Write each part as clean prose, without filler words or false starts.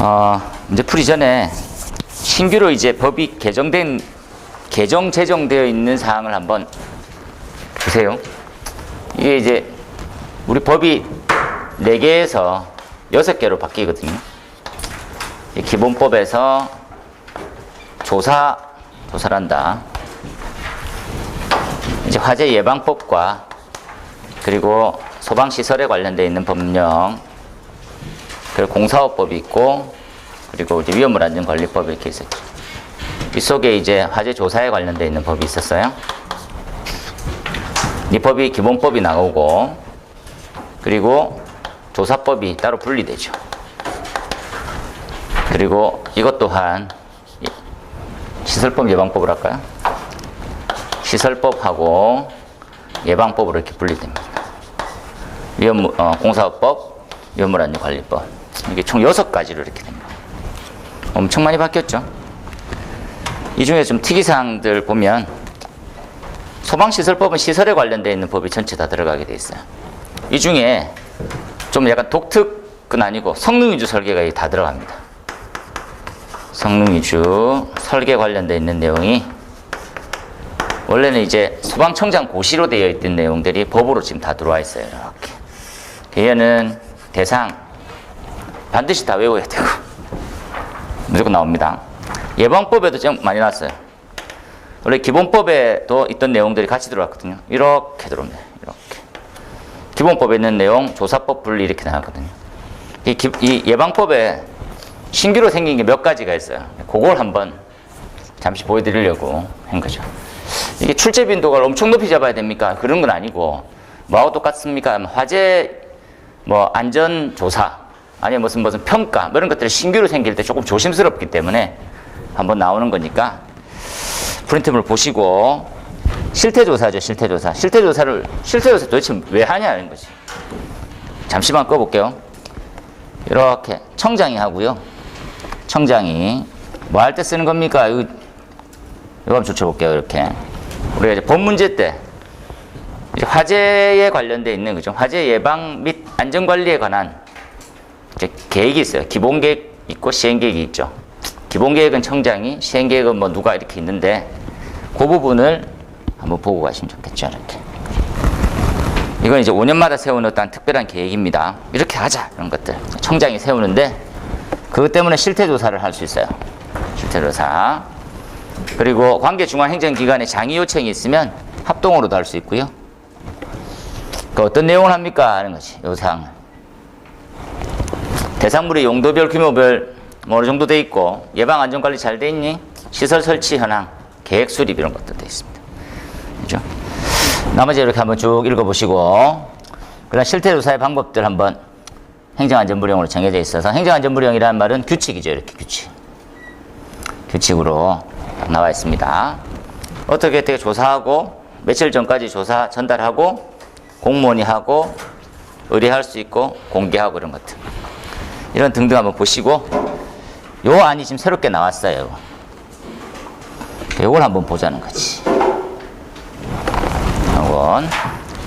문제 풀이 전에 신규로 이제 법이 제정되어 있는 사항을 한번 보세요. 이게 이제 우리 법이 4개에서 6개로 바뀌거든요. 기본법에서 조사를 한다. 이제 화재 예방법과 그리고 소방시설에 관련되어 있는 법령, 그리고 공사업법이 있고, 그리고 이제 위험물 안전관리법이 이렇게 있었죠. 이 속에 이제 화재 조사에 관련되어 있는 법이 있었어요. 이 법이 기본법이 나오고, 그리고 조사법이 따로 분리되죠. 그리고 이것 또한 시설법 예방법을 할까요? 시설법하고 예방법으로 이렇게 분리됩니다. 공사업법, 위험물 안전관리법. 이게 총 6가지로 이렇게 됩니다. 엄청 많이 바뀌었죠. 이 중에 좀 특이사항들 보면 소방시설법은 시설에 관련되어 있는 법이 전체 다 들어가게 돼 있어요. 이 중에 좀 약간 독특은 아니고 성능 위주 설계가 다 들어갑니다. 성능 위주 설계 관련되어 있는 내용이 원래는 이제 소방청장 고시로 되어 있던 내용들이 법으로 지금 다 들어와 있어요. 이렇게. 얘는 대상 반드시 다 외워야 되고 무조건 나옵니다. 예방법에도 좀 많이 나왔어요. 원래 기본법에도 있던 내용들이 같이 들어왔거든요. 이렇게 들어옵니다. 이렇게. 기본법에 있는 내용, 조사법 분리 이렇게 나왔거든요. 이 예방법에 신규로 생긴 게 몇 가지가 있어요. 그걸 한번 잠시 보여드리려고 한 거죠. 이게 출제 빈도가 엄청 높이 잡아야 됩니까? 그런 건 아니고 뭐하고 똑같습니까? 화재 안전조사 아니면 무슨 평가 이런 것들이 신규로 생길 때 조금 조심스럽기 때문에 한번 나오는 거니까 프린트물 보시고 실태조사죠. 실태조사 도대체 왜 하냐는 거지. 잠시만 꺼볼게요. 이렇게 청장이 하고요. 청장이 뭐 할 때 쓰는 겁니까? 이거 한번 쫓아볼게요. 이렇게 우리가 이제 본 문제 때 이제 화재에 관련돼 있는 거죠. 화재 예방 및 안전관리에 관한 이제 계획이 있어요. 기본 계획 있고 시행 계획이 있죠. 기본 계획은 청장이, 시행 계획은 뭐 누가 이렇게 있는데 그 부분을 한번 보고 가시면 좋겠죠. 이렇게. 이건 이제 5년마다 세우는 어떤 특별한 계획입니다. 이렇게 하자 이런 것들 청장이 세우는데 그것 때문에 실태조사를 할 수 있어요. 실태조사. 그리고 관계 중앙행정기관에 장의 요청이 있으면 합동으로도 할 수 있고요. 그 어떤 내용을 합니까? 하는 거지. 요 사항을. 대상물이 용도별, 규모별 뭐 어느 정도 돼 있고 예방 안전관리 잘 돼 있니? 시설 설치 현황, 계획 수립 이런 것도 돼 있습니다. 그죠? 나머지 이렇게 한번 쭉 읽어보시고 그다음 실태조사의 방법들 한번 행정안전부령으로 정해져 있어서 행정안전부령이라는 말은 규칙이죠. 이렇게 규칙으로 나와 있습니다. 어떻게 조사하고 며칠 전까지 조사 전달하고 공무원이 하고 의뢰할 수 있고 공개하고 이런 것들 이런 등등 한번 보시고 요 안이 지금 새롭게 나왔어요. 요걸 한번 보자는 거지. 요건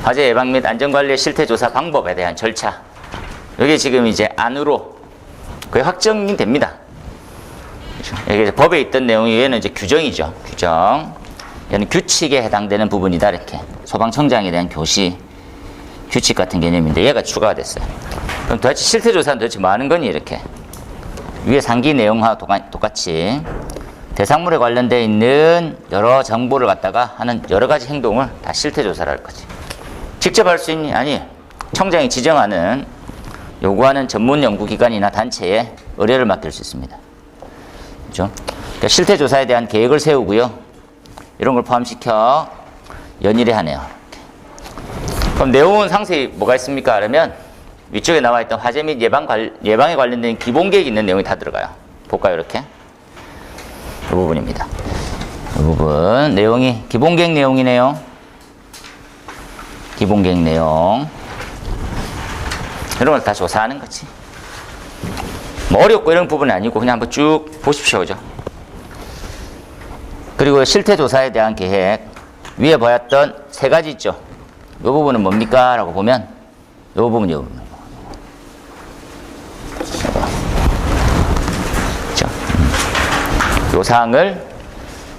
화재 예방 및 안전관리의 실태조사 방법에 대한 절차. 여기 지금 이제 안으로 거의 확정이 됩니다. 여기 법에 있던 내용이 얘는 이제 규정이죠. 규정. 얘는 규칙에 해당되는 부분이다. 이렇게 소방청장에 대한 교시 규칙 같은 개념인데 얘가 추가가 됐어요. 그럼 도대체 실태조사는 도대체 뭐 하는 거니? 이렇게 위에 상기 내용과 똑같이 대상물에 관련되어 있는 여러 정보를 갖다가 하는 여러 가지 행동을 다 실태조사를 할 거지. 직접 할 수 있니? 아니. 청장이 지정하는 요구하는 전문 연구기관이나 단체에 의뢰를 맡길 수 있습니다. 그렇죠? 그러니까 실태조사에 대한 계획을 세우고요. 이런 걸 포함시켜 연일에 하네요. 그럼 내용은 상세히 뭐가 있습니까? 그러면 위쪽에 나와 있던 화재 및 예방에 관련된 기본 계획이 있는 내용이 다 들어가요. 볼까요? 이렇게. 이 부분입니다. 이 부분 내용이 기본 계획 내용이네요. 기본 계획 내용. 이런 걸 다 조사하는 거지. 뭐 어렵고 이런 부분은 아니고 그냥 한번 쭉 보십시오. 그죠? 그리고 실태조사에 대한 계획. 위에 보였던 3가지 있죠. 이 부분은 뭡니까? 라고 보면 이 부분. 요 사항을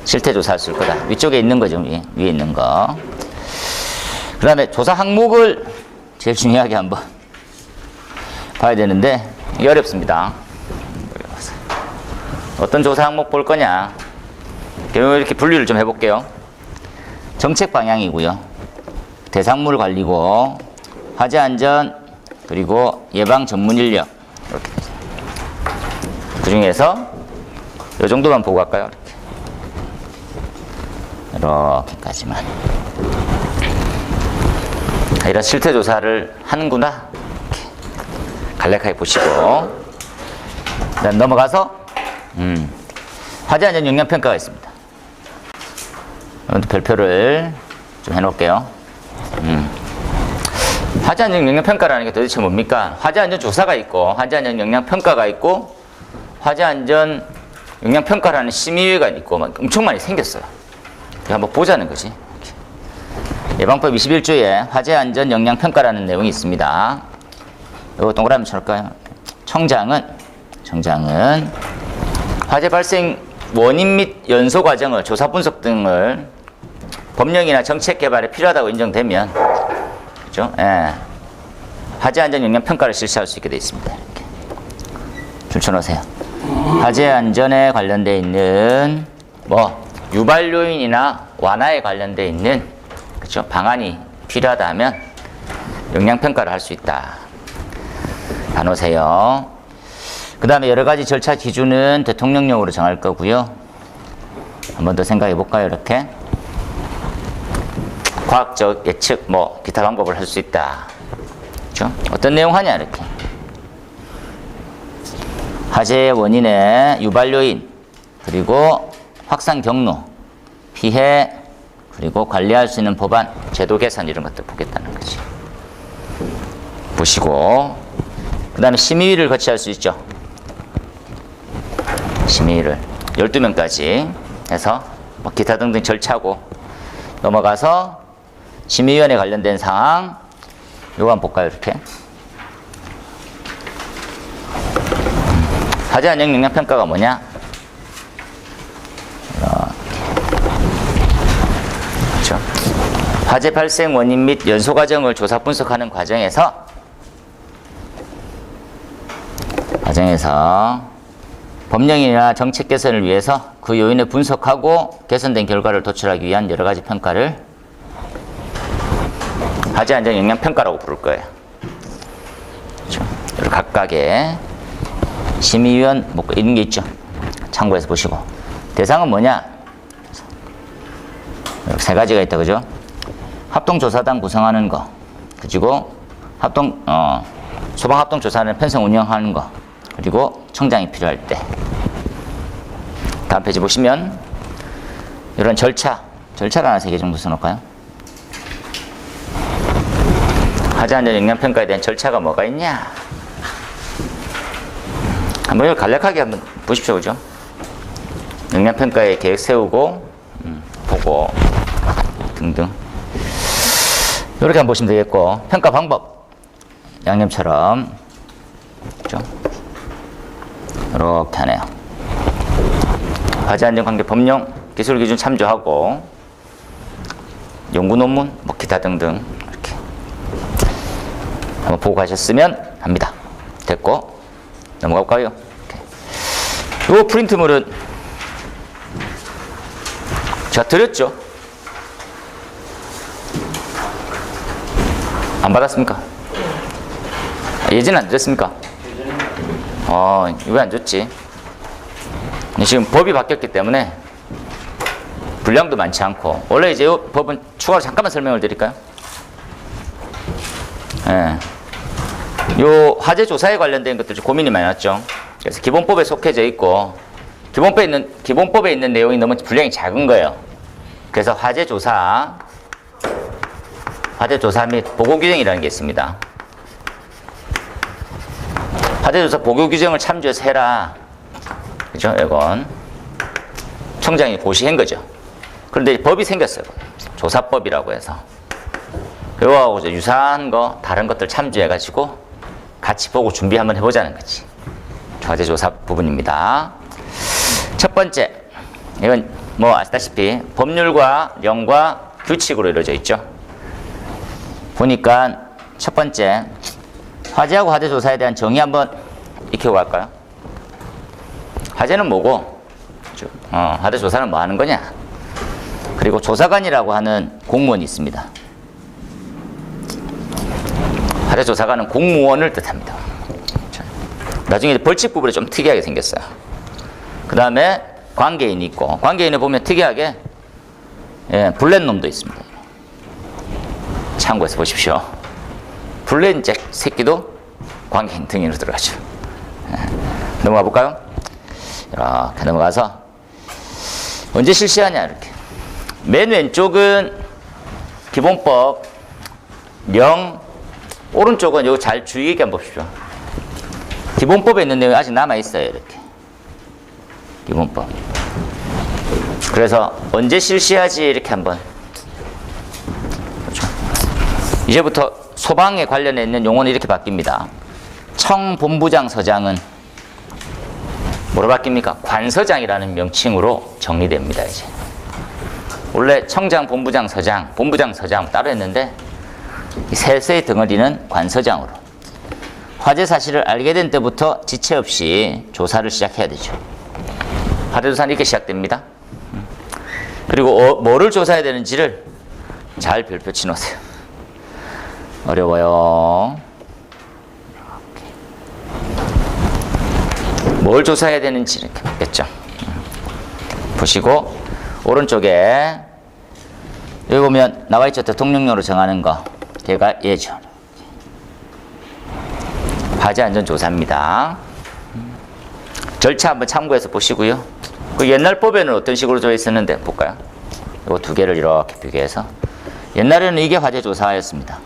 실태 조사할 수 있을 거다. 위쪽에 있는 거죠. 위에 있는 거. 그 다음에 조사 항목을 제일 중요하게 한번 봐야 되는데 이게 어렵습니다. 어떤 조사 항목 볼 거냐. 이렇게 분류를 좀 해볼게요. 정책 방향이고요. 대상물 관리고 화재 안전 그리고 예방 전문 인력 이렇게 되죠. 그 중에서 이 정도만 보고 갈까요? 이렇게까지만. 이런 실태 조사를 하는구나. 이렇게 간략하게 보시고 그다음 넘어가서 화재 안전 영향 평가가 있습니다. 별표를 좀 해놓을게요. 화재 안전 영향 평가라는 게 도대체 뭡니까? 화재 안전 조사가 있고 화재 안전 영향 평가가 있고 화재 안전 영향 평가라는 심의위가 있고 엄청 많이 생겼어요. 한번 보자는 거지. 예방법 21조에 화재 안전 영향 평가라는 내용이 있습니다. 이거 동그라미 쳐볼까요? 청장은 화재 발생 원인 및 연소 과정을 조사 분석 등을 법령이나 정책 개발에 필요하다고 인정되면, 그죠? 예. 화재 안전 영향 평가를 실시할 수 있게 되어 있습니다. 이렇게 줄 쳐놓으세요. 화재 안전에 관련되어 있는 유발 요인이나 완화에 관련되어 있는 그죠? 방안이 필요하다 하면 영향 평가를 할 수 있다. 다 놓으세요. 그 다음에 여러 가지 절차 기준은 대통령령으로 정할 거고요. 한 번 더 생각해 볼까요? 이렇게 과학적 예측 기타 방법을 할 수 있다. 그렇죠? 어떤 내용 하냐 이렇게 화재의 원인의 유발 요인 그리고 확산 경로 피해 그리고 관리할 수 있는 법안 제도 개선 이런 것들 보겠다는 거지. 보시고 그 다음에 심의위를 거치할 수 있죠. 심의위를 12명까지 해서 기타 등등 절차고 넘어가서 심의위원회 관련된 사항 요거 한번 볼까요? 이렇게 화재 안전 영향 평가가 뭐냐? 그렇죠. 화재 발생 원인 및 연소 과정을 조사 분석하는 과정에서 법령이나 정책 개선을 위해서 그 요인을 분석하고 개선된 결과를 도출하기 위한 여러 가지 평가를 화재 안전 영향 평가라고 부를 거예요. 그렇죠. 각각의 심의위원 이런 게 있죠. 참고해서 보시고 대상은 뭐냐? 이렇게 세 가지가 있다, 그죠? 합동조사단 구성하는 거, 그리고 소방합동조사는 편성 운영하는 거, 그리고 청장이 필요할 때. 다음 페이지 보시면 이런 절차를 하나 3개 정도 써놓을까요? 화재 안전 영향 평가에 대한 절차가 뭐가 있냐? 한번 이걸 간략하게 한번 보십시오, 그죠? 영향 평가에 계획 세우고 보고 등등 이렇게 한번 보시면 되겠고 평가 방법 양념처럼 그죠? 이렇게 하네요. 화재 안전 관계 법령 기술 기준 참조하고 연구 논문 기타 등등 이렇게 한번 보고 가셨으면 합니다. 됐고 넘어가 볼까요? 이 프린트물은 제가 드렸죠? 안 받았습니까? 예전에 안 드렸습니까? 왜 안 줬지? 지금 법이 바뀌었기 때문에 분량도 많지 않고 원래 이제 이 법은 추가로 잠깐만 설명을 드릴까요? 요 화재 조사에 관련된 것들 좀 고민이 많았죠. 그래서 기본법에 속해져 있고 기본법에 있는 내용이 너무 분량이 작은 거예요. 그래서 화재 조사 및 보고 규정이라는 게 있습니다. 화재 조사 보고 규정을 참조해서 해라. 그죠? 이건 총장이 고시한 거죠. 그런데 법이 생겼어요. 조사법이라고 해서. 이거하고 유사한 거, 다른 것들 참조해가지고 같이 보고 준비 한번 해보자는 거지. 화재 조사 부분입니다. 첫 번째, 이건 뭐 아시다시피 법률과 령과 규칙으로 이루어져 있죠. 보니까 첫 번째 화재하고 화재 조사에 대한 정의 한번 익히고 갈까요? 화재는 뭐고, 화재 조사는 뭐 하는 거냐? 그리고 조사관이라고 하는 공무원이 있습니다. 화재 조사관은 공무원을 뜻합니다. 나중에 벌칙 부분이 좀 특이하게 생겼어요. 그 다음에 관계인이 있고, 관계인을 보면 특이하게 블랙놈도 있습니다. 참고해서 보십시오. 블랙잭 새끼도 관계인 등인으로 들어가죠. 넘어가 볼까요? 이렇게 넘어가서 언제 실시하냐, 이렇게. 맨 왼쪽은 기본법, 령, 오른쪽은 이거 잘 주의 있게 한번 보십시오. 기본법에 있는 내용이 아직 남아있어요, 이렇게. 기본법. 그래서 언제 실시하지, 이렇게 한번. 그렇죠. 이제부터 소방에 관련해 있는 용어는 이렇게 바뀝니다. 청본부장 서장은 뭐로 바뀝니까? 관서장이라는 명칭으로 정리됩니다, 이제. 원래 청장, 본부장, 서장, 본부장, 서장 따로 했는데 이 셋의 덩어리는 관서장으로. 화재 사실을 알게 된 때부터 지체 없이 조사를 시작해야 되죠. 화재 조사는 이렇게 시작됩니다. 그리고 뭐를 조사해야 되는지를 잘 별표 치놓으세요. 어려워요. 뭘 조사해야 되는지 이렇게 바뀌었죠. 보시고 오른쪽에 여기 보면 나와있죠. 대통령령으로 정하는 거. 걔가 예죠. 화재안전조사입니다. 절차 한번 참고해서 보시고요. 그 옛날 법에는 어떤 식으로 되어 있었는데 볼까요? 이거 두 개를 이렇게 비교해서. 옛날에는 이게 화재조사였습니다.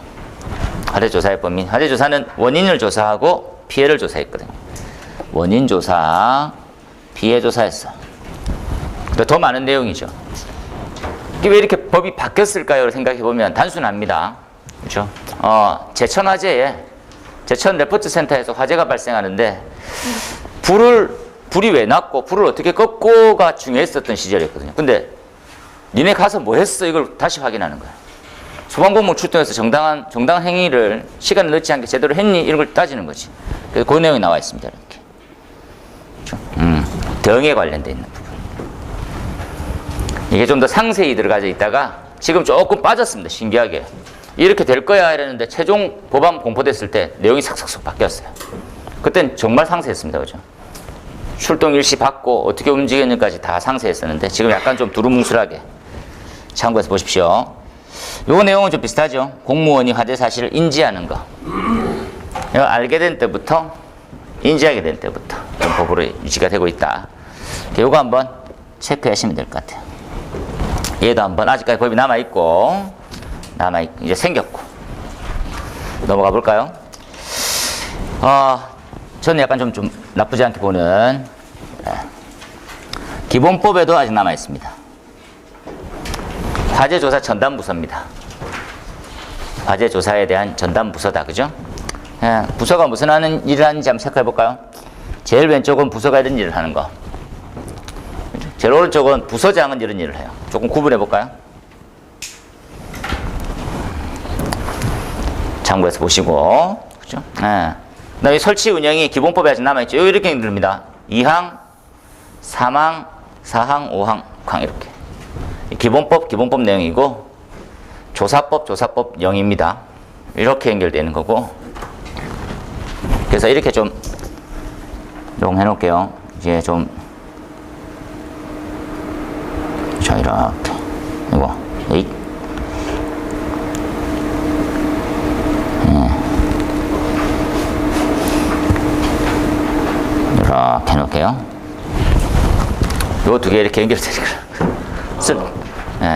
화재조사의 범위. 화재조사는 원인을 조사하고 피해를 조사했거든요. 원인조사, 피해조사였어. 근데 더 많은 내용이죠. 이게 왜 이렇게 법이 바뀌었을까요? 생각해보면 단순합니다. 그렇죠? 제천 레포트 센터에서 화재가 발생하는데 불이 왜 났고 불을 어떻게 껐고가 중요했었던 시절이었거든요. 근데 니네 가서 뭐 했어? 이걸 다시 확인하는 거야. 소방공무원 출동해서 정당한 행위를 시간을 늦지 않게 제대로 했니? 이런 걸 따지는 거지. 그래서 그 내용이 나와 있습니다. 이렇게. 그렇죠? 등에 관련되어 있는 부분. 이게 좀 더 상세히 들어가져 있다가 지금 조금 빠졌습니다. 신기하게. 이렇게 될 거야 이랬는데 최종 법안 공포됐을 때 내용이 싹싹싹 바뀌었어요. 그땐 정말 상세했습니다. 그죠? 출동 일시 받고 어떻게 움직였는지까지 다 상세했었는데 지금 약간 좀 두루뭉술하게 참고해서 보십시오. 요 내용은 좀 비슷하죠. 공무원이 화재 사실을 인지하는 거. 이거 알게 된 때부터 인지하게 된 때부터 이런 법으로 유지가 되고 있다. 요거 한번 체크하시면 될 것 같아요. 얘도 한번 아직까지 법이 남아있고 이제 생겼고 넘어가 볼까요? 저는 약간 좀 나쁘지 않게 보는 기본법에도 아직 남아있습니다. 화재조사 전담부서입니다. 화재조사에 대한 전담부서다. 그죠? 부서가 무슨 일을 하는지 한번 체크해 볼까요? 제일 왼쪽은 부서가 이런 일을 하는 거. 제일 오른쪽은 부서장은 이런 일을 해요. 조금 구분해 볼까요? 참고해서 보시고. 그죠? 그다음에 설치 운영이 기본법에 아직 남아있죠. 여기 이렇게 들립니다. 2항, 3항, 4항, 5항, 6항 이렇게. 기본법 내용이고 조사법 0입니다. 이렇게 연결되는 거고. 그래서 이렇게 좀 해놓을게요. 이제 자, 이렇게. 이거. 이렇게 해놓을게요. 요 두 개 이렇게 연결되니까.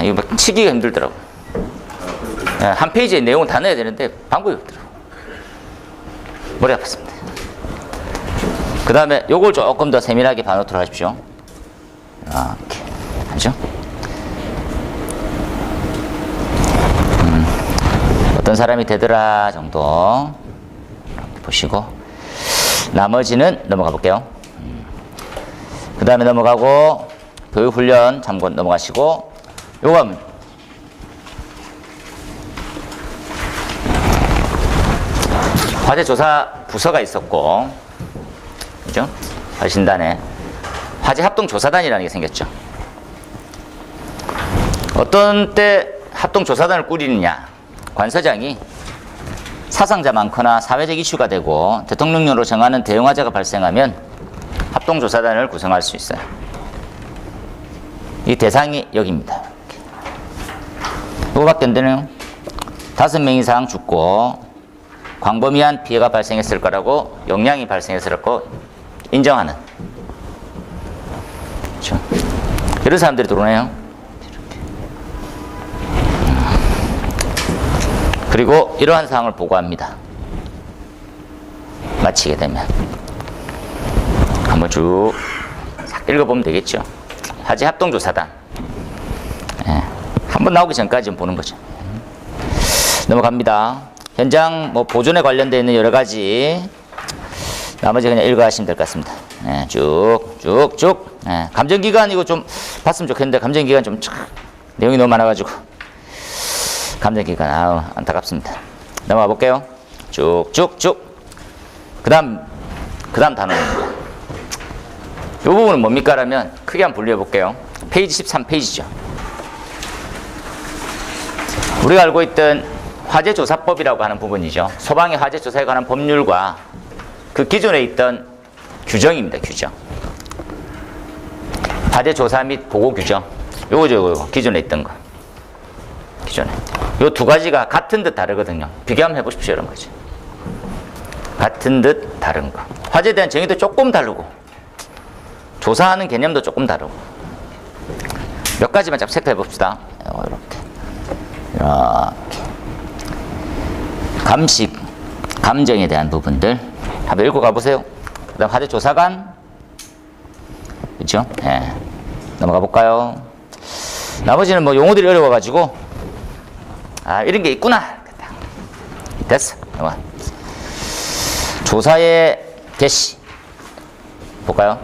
이거 막 치기가 힘들더라고. 한 페이지에 내용을 다 넣어야 되는데 방법이 없더라고. 머리 아팠습니다. 그 다음에 요걸 조금 더 세밀하게 봐놓도록 하십시오. 이렇게. 하죠? 어떤 사람이 되더라 정도 이렇게 보시고 나머지는 넘어가 볼게요. 그 다음에 넘어가고 교육훈련 참고 넘어가시고, 요거 화재조사 부서가 있었고, 그죠? 화재진단에 화재합동조사단이라는 게 생겼죠. 어떤 때 합동조사단을 꾸리느냐, 관서장이 사상자 많거나 사회적 이슈가 되고 대통령령으로 정하는 대응화재가 발생하면 합동조사단을 구성할 수 있어요. 이 대상이 여기입니다. 이거밖에 안 되네요. 5명 이상 죽고 광범위한 피해가 발생했을 거라고, 영향이 발생했을 거라고 인정하는, 그렇죠? 이런 사람들이 들어오네요. 그리고 이러한 사항을 보고합니다. 마치게 되면 한번 쭉 읽어보면 되겠죠. 화재합동조사단, 한번 나오기 전까지 좀 보는 거죠. 넘어갑니다. 현장 보존에 관련되어 있는 여러 가지, 나머지 그냥 읽어가시면 될 것 같습니다. 쭉. 감정기관 이거 좀 봤으면 좋겠는데, 감정기관 좀 내용이 너무 많아가지고 감정기관 안타깝습니다. 넘어가 볼게요. 쭉쭉쭉. 그 다음 단어입니다. 이 부분은 뭡니까? 라면 크게 한번 분류해 볼게요. 페이지 13페이지죠. 우리가 알고 있던 화재조사법이라고 하는 부분이죠. 소방의 화재조사에 관한 법률과 그 기존에 있던 규정입니다. 규정. 화재조사 및 보고 규정. 요거죠, 요거. 기존에 있던 거. 기존에. 요 두 가지가 같은 듯 다르거든요. 비교 한번 해보십시오. 이런 거죠. 같은 듯 다른 거. 화재에 대한 정의도 조금 다르고, 조사하는 개념도 조금 다르고. 몇 가지만 쫙 체크해 봅시다. 이렇게. 감식, 감정에 대한 부분들 한번 읽고 가보세요. 그 다음 화재조사관, 그렇죠? 넘어가 볼까요? 나머지는 용어들이 어려워가지고, 이런 게 있구나. 됐어. 넘어가. 조사의 개시 볼까요?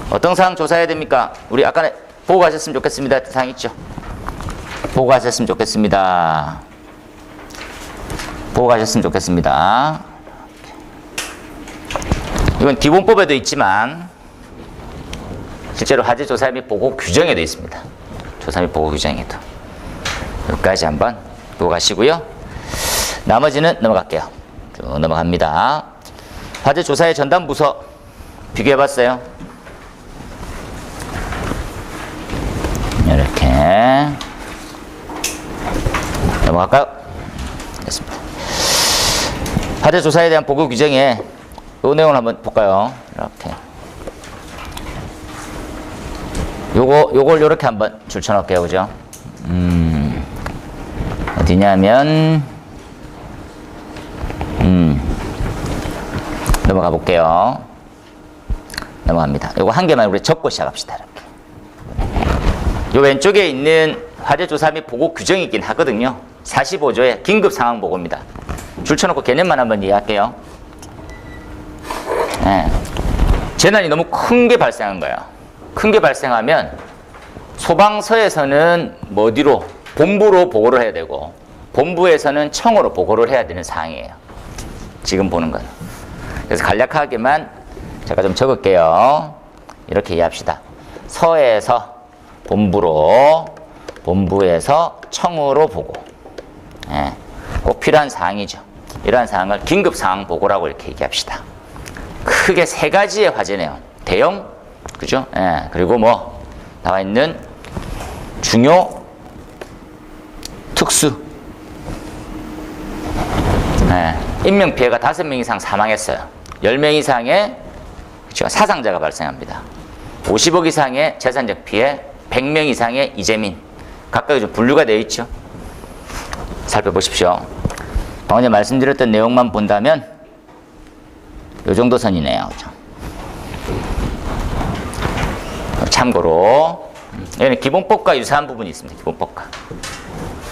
어떤 사항 조사해야 됩니까? 우리 아까 보고 가셨으면 좋겠습니다. 사항 있죠? 보고 가셨으면 좋겠습니다. 보고 가셨으면 좋겠습니다. 이건 기본법에도 있지만 실제로 화재 조사 및 보고 규정에도 있습니다. 조사 및 보고 규정에도. 여기까지 한번 보고 가시고요. 나머지는 넘어갈게요. 쭉 넘어갑니다. 화재 조사의 전담 부서 비교해 봤어요. 이렇게 넘어갈까요? 됐습니다. 화재 조사에 대한 보고 규정에 이 내용을 한번 볼까요? 이렇게. 요걸 요렇게 한번 줄쳐 놓을게요. 그죠? 어디냐면, 넘어가 볼게요. 넘어갑니다. 요거 한 개만 우리 적고 시작합시다. 이렇게. 요 왼쪽에 있는 화재 조사 및 보고 규정이긴 하거든요. 45조의 긴급 상황 보고입니다. 줄쳐놓고 개념만 한번 이해할게요. 재난이 너무 큰 게 발생한 거예요. 큰 게 발생하면 소방서에서는 어디로? 본부로 보고를 해야 되고, 본부에서는 청으로 보고를 해야 되는 사항이에요. 지금 보는 건. 그래서 간략하게만 제가 좀 적을게요. 이렇게 이해합시다. 서에서 본부로, 본부에서 청으로 보고. 꼭 필요한 사항이죠. 이러한 사항을 긴급 상황 보고라고 이렇게 얘기합시다. 크게 세 가지의 화재네요. 대형, 그죠? 그리고 나와 있는 중요, 특수. 인명피해가 5명 이상 사망했어요. 10명 이상의 사상자가 발생합니다. 50억 이상의 재산적 피해, 100명 이상의 이재민. 각각 좀 분류가 되어 있죠. 살펴보십시오. 방금 전에 말씀드렸던 내용만 본다면 이 정도 선이네요. 참고로 여기는 기본법과 유사한 부분이 있습니다. 기본법과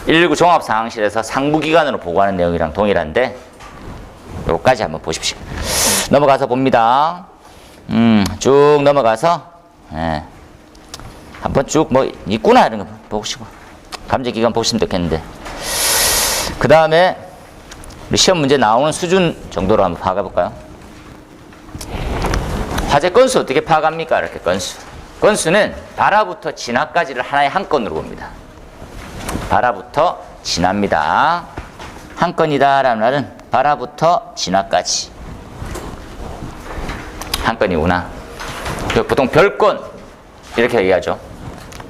119 종합상황실에서 상부기관으로 보고하는 내용이랑 동일한데 요거까지 한번 보십시오. 넘어가서 봅니다. 쭉 넘어가서 한번 쭉 뭐 있구나 이런 거 보시고 감정기관 보시면 좋겠는데, 그 다음에 우리 시험 문제 나오는 수준 정도로 한번 파악해볼까요? 화재 건수 어떻게 파악합니까? 이렇게 건수는 발화부터 진화까지를 하나의 한 건으로 봅니다. 발화부터 진화입니다. 한 건이다 라는 말은 발화부터 진화까지 한 건이구나. 보통 별건 이렇게 얘기하죠.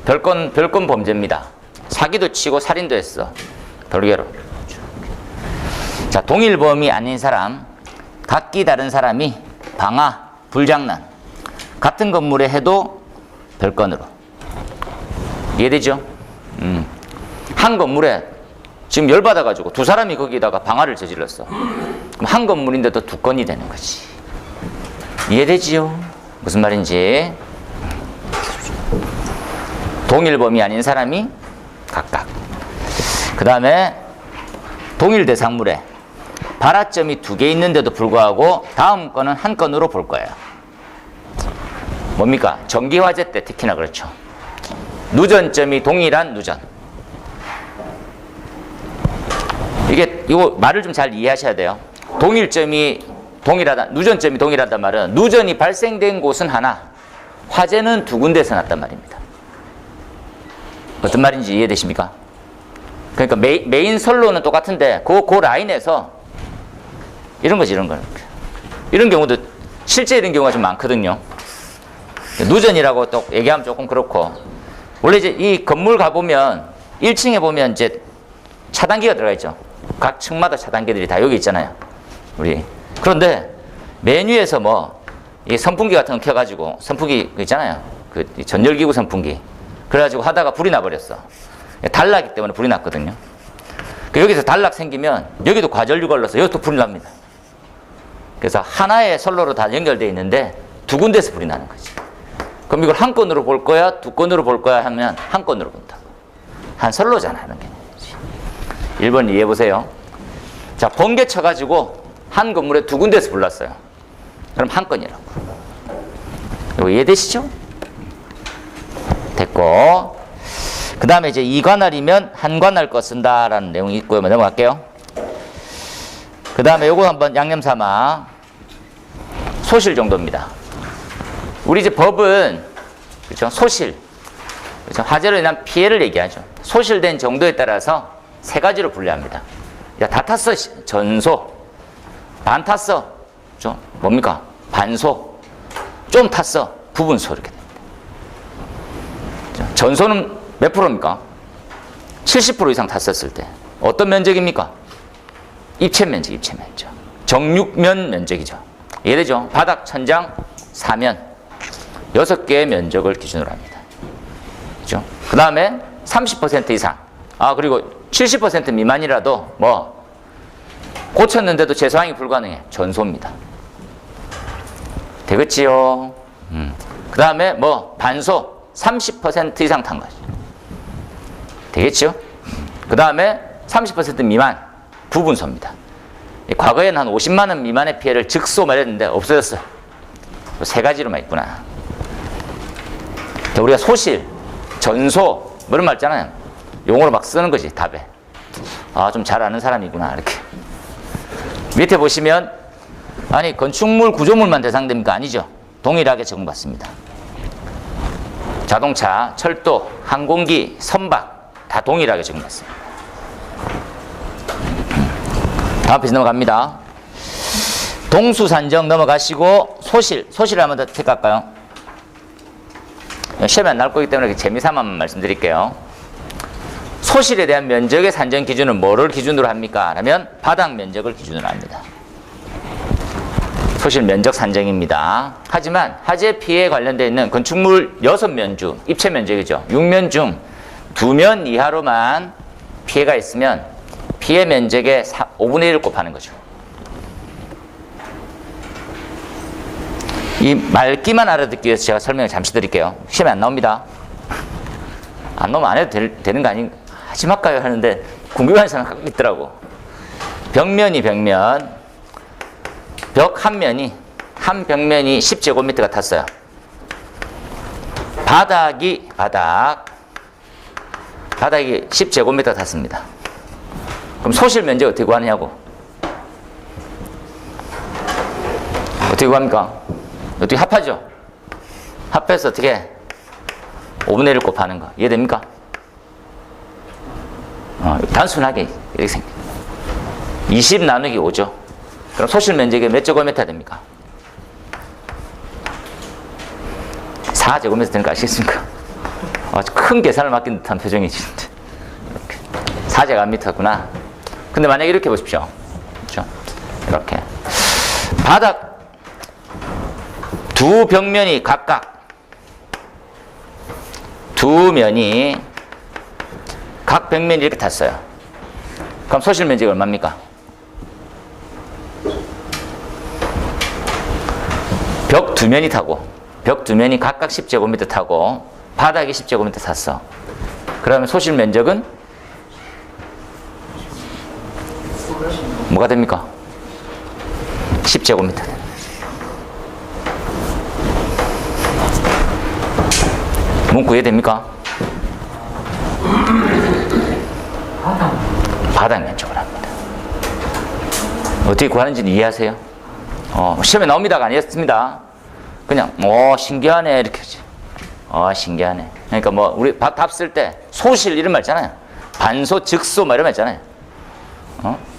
별건 범죄입니다. 사기도 치고 살인도 했어. 별개로. 자, 동일범이 아닌 사람, 각기 다른 사람이 방화, 불장난 같은 건물에 해도 별건으로. 이해되죠? 한 건물에 지금 열받아가지고 두 사람이 거기다가 방화를 저질렀어. 그럼 한 건물인데도 두 건이 되는 거지. 이해되지요? 무슨 말인지. 동일범이 아닌 사람이 각각. 그 다음에 동일 대상물에 발화점이 두 개 있는데도 불구하고 다음 건은 한 건으로 볼 거예요. 뭡니까? 전기화재 때 특히나 그렇죠. 누전점이 동일한 누전. 이거 말을 좀 잘 이해하셔야 돼요. 동일점이 동일하다, 누전점이 동일하단 말은 누전이 발생된 곳은 하나, 화재는 두 군데서 났단 말입니다. 어떤 말인지 이해되십니까? 그러니까 메인 선로는 똑같은데 그 라인에서 이런 거지, 이런 거. 이런 경우도 실제 이런 경우가 좀 많거든요. 누전이라고 또 얘기하면 조금 그렇고, 원래 이제 이 건물 가보면 1층에 보면 이제 차단기가 들어가 있죠. 각 층마다 차단기들이 다 여기 있잖아요. 우리. 그런데 맨 위에서 뭐 이 선풍기 같은 거 켜가지고, 선풍기 있잖아요. 그 전열기구 선풍기. 그래가지고 하다가 불이 나버렸어. 단락이기 때문에 불이 났거든요. 여기서 단락 생기면 여기도 과전류 걸러서 여기도 불이 납니다. 그래서 하나의 선로로 다 연결되어 있는데 두 군데서 불이 나는 거지. 그럼 이걸 한 건으로 볼 거야, 두 건으로 볼 거야 하면 한 건으로 본다고. 한 선로잖아, 하는 게. 1번 이해해 보세요. 자, 번개 쳐가지고 한 건물에 두 군데서 불났어요. 그럼 한 건이라고. 이거 이해되시죠? 됐고, 그 다음에 이제 이관할이면 한 관할 거 쓴다라는 내용이 있고요. 넘어갈게요. 그 다음에 요거 한번 양념 삼아. 소실 정도입니다. 우리 이제 법은, 그렇죠? 소실. 그렇죠? 화재로 인한 피해를 얘기하죠. 소실된 정도에 따라서 세 가지로 분류합니다. 야, 다 탔어. 전소. 반 탔어. 그렇죠? 뭡니까? 반소. 좀 탔어. 부분소. 이렇게 됩니다. 그렇죠? 전소는 몇 프로입니까? 70% 이상 탔었을 때. 어떤 면적입니까? 입체 면적. 정육면 면적이죠. 이해되죠? 바닥, 천장, 사면 6개의 면적을 기준으로 합니다. 그렇죠? 그 다음에 30% 이상. 그리고 70% 미만이라도 뭐 고쳤는데도 재사항이 불가능해. 전소입니다. 되겠지요? 그 다음에 뭐 반소 30% 이상 탄 거죠. 되겠죠? 그 다음에 30% 미만 부분소입니다. 과거에는 한 50만 원 미만의 피해를 즉소 말했는데 없어졌어요. 세 가지로만 있구나. 우리가 소실, 전소 그런 말 있잖아요. 용어로 막 쓰는 거지, 답에. 좀 잘 아는 사람이구나, 이렇게. 밑에 보시면, 아니, 건축물, 구조물만 대상됩니까? 아니죠. 동일하게 적용받습니다. 자동차, 철도, 항공기, 선박, 다 동일하게 적용받습니다. 다음 페이지 넘어갑니다. 동수산정 넘어가시고, 소실을 한번 더 체크할까요? 시험에 안 나올 거기 때문에 재미삼아 말씀드릴게요. 소실에 대한 면적의 산정 기준은 뭐를 기준으로 합니까? 라면 바닥 면적을 기준으로 합니다. 소실 면적 산정입니다. 하지만 화재 피해에 관련되어 있는 건축물 6면 중, 입체 면적이죠. 6면 중 2면 이하로만 피해가 있으면 피해 면적의 5분의 1을 곱하는 거죠. 이 말기만 알아듣기 위해서 제가 설명을 잠시 드릴게요. 시험에 안 나옵니다. 안 나오면 안 해도 되는 거 아닌가? 하지 말까요? 하는데 궁금한 사람 갖고 있더라고. 벽면이 벽면. 벽 한 벽면이 10제곱미터가 탔어요. 바닥이 10제곱미터 닿습니다. 그럼 소실 면적 어떻게 구하느냐고? 어떻게 구합니까? 어떻게 합하죠? 합해서 어떻게 5분의 1 곱하는 거 이해됩니까? 단순하게 이렇게 생깁니다. 20 나누기 5죠. 그럼 소실 면적이 몇 제곱미터 됩니까? 4제곱미터 되는 거 아시겠습니까? 아주 큰 계산을 맡긴 듯한 표정이 지는데 4제곱미터구나. 근데 만약에 이렇게 보십시오. 그렇죠? 이렇게 바닥 두 벽면이 각각 두 면이 각 벽면이 이렇게 닿았어요. 그럼 소실 면적이 얼마입니까? 벽 두 면이 타고 벽 두 면이 각각 10제곱미터 타고 바닥이 10제곱미터 탔어. 그러면 소실 면적은 뭐가 됩니까? 10제곱미터. 문구 이해됩니까? 바닥 면적을 합니다. 어떻게 구하는지는 이해하세요? 시험에 나옵니다가 아니었습니다. 그냥 신기하네 이렇게 하지. 신기하네. 그러니까 뭐 우리 답 쓸 때 소실 이런 말 있잖아요. 반소, 즉소 뭐 이런 말 있잖아요.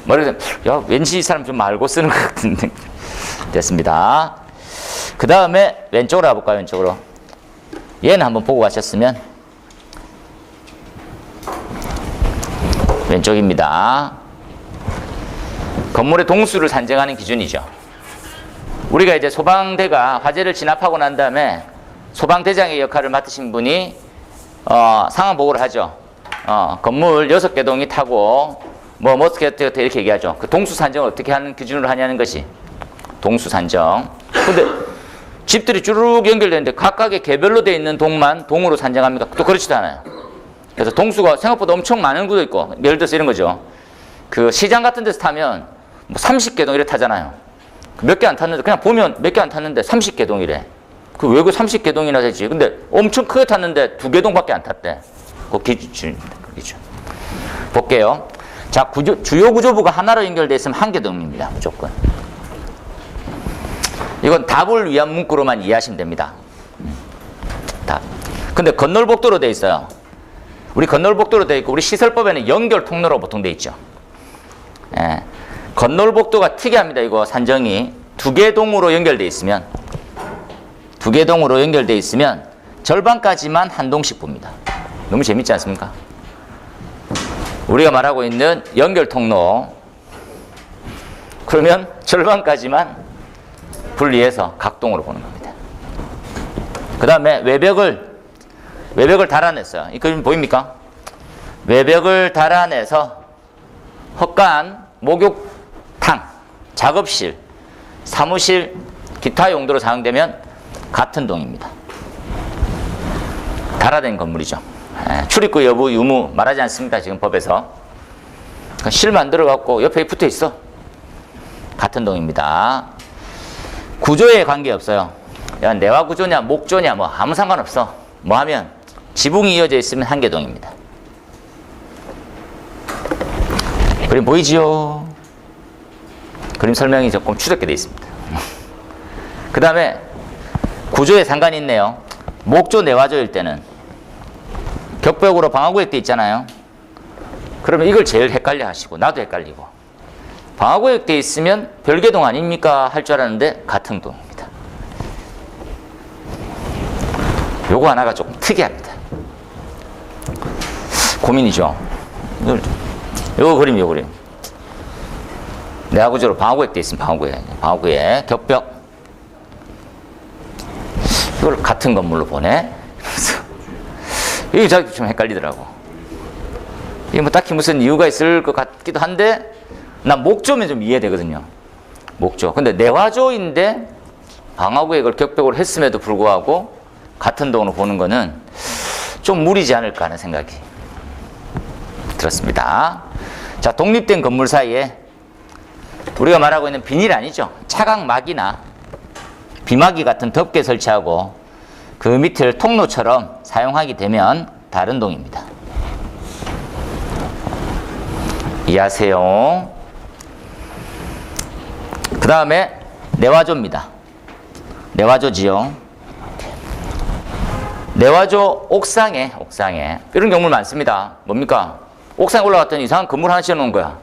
머리에서 야 왠지 이 사람 좀 알고 쓰는 것 같은데. 됐습니다. 그 다음에 왼쪽으로 가볼까요? 왼쪽으로. 얘는 한번 보고 가셨으면 왼쪽입니다. 건물의 동수를 산정하는 기준이죠. 우리가 이제 소방대가 화재를 진압하고 난 다음에 소방대장의 역할을 맡으신 분이 상황 보고를 하죠. 건물 6개 동이 타고 어떻게 이렇게 얘기하죠. 그 동수 산정을 어떻게 하는 기준으로 하냐는 것이 동수 산정. 근데 집들이 쭈르륵 연결되는데 각각의 개별로 되어 있는 동만 동으로 산정합니까? 또 그렇지도 않아요. 그래서 동수가 생각보다 엄청 많은 구도 있고, 예를 들어서 이런 거죠. 그 시장 같은 데서 타면 뭐 30개 동 이래 타잖아요. 몇 개 안 탔는데, 그냥 보면 몇 개 안 탔는데 30개 동이래. 그 왜 그 30개 동이나 되지? 근데 엄청 크게 탔는데 2개 동밖에 안 탔대. 그 기준입니다. 기준. 볼게요. 자, 주요 구조부가 하나로 연결되어 있으면 1개 동입니다. 무조건. 이건 답을 위한 문구로만 이해하시면 됩니다. 답. 근데 건널복도로 되어 있어요. 우리 건널복도로 되어 있고, 우리 시설법에는 연결 통로로 보통 되어 있죠. 예. 건널복도가 특이합니다. 이거 산정이 2개 동으로 연결되어 있으면 2개 동으로 연결되어 있으면 절반까지만 한 동씩 봅니다. 너무 재밌지 않습니까? 우리가 말하고 있는 연결 통로, 그러면 절반까지만 분리해서 각동으로 보는 겁니다. 그 다음에 외벽을 달아냈어요. 이 그림 보입니까? 외벽을 달아내서 헛간, 목욕탕, 작업실, 사무실, 기타 용도로 사용되면 같은 동입니다. 달아낸 건물이죠. 출입구 여부 유무 말하지 않습니다. 지금 법에서. 실 만들어갖고 옆에 붙어 있어. 같은 동입니다. 구조에 관계없어요. 내화 구조냐 목조냐 뭐 아무 상관없어. 뭐 하면 지붕이 이어져 있으면 1개 동입니다. 그림 보이지요? 그림 설명이 조금 추적게 되어 있습니다. 그 다음에 구조에 상관이 있네요. 목조 내화조일 때는 격벽으로 방화구역 돼 있잖아요. 그러면 이걸 제일 헷갈려 하시고 나도 헷갈리고, 방화구역 돼 있으면 별개동 아닙니까 할 줄 알았는데 같은 동입니다. 요거 하나가 조금 특이합니다. 고민이죠. 요 그림 내화구조로 방화구역 돼 있으면 방화구역 격벽, 이걸 같은 건물로 보내. 이게 좀 헷갈리더라고. 이게 뭐 딱히 무슨 이유가 있을 것 같기도 한데, 난 목조면 좀 이해되거든요. 목조. 근데 내화조인데 방화구역을 격벽으로 했음에도 불구하고 같은 동으로 보는 거는 좀 무리지 않을까 하는 생각이 들었습니다. 자, 독립된 건물 사이에 우리가 말하고 있는 비닐 아니죠. 차각막이나 비막이 같은 덮개 설치하고, 그 밑을 통로처럼 사용하게 되면 다른 동입니다. 이해하세요? 그 다음에 내화조입니다. 내화조지요. 내화조 옥상에 이런 경우는 많습니다. 뭡니까? 옥상에 올라갔더니 이상한 건물 하나 지어놓은 거야.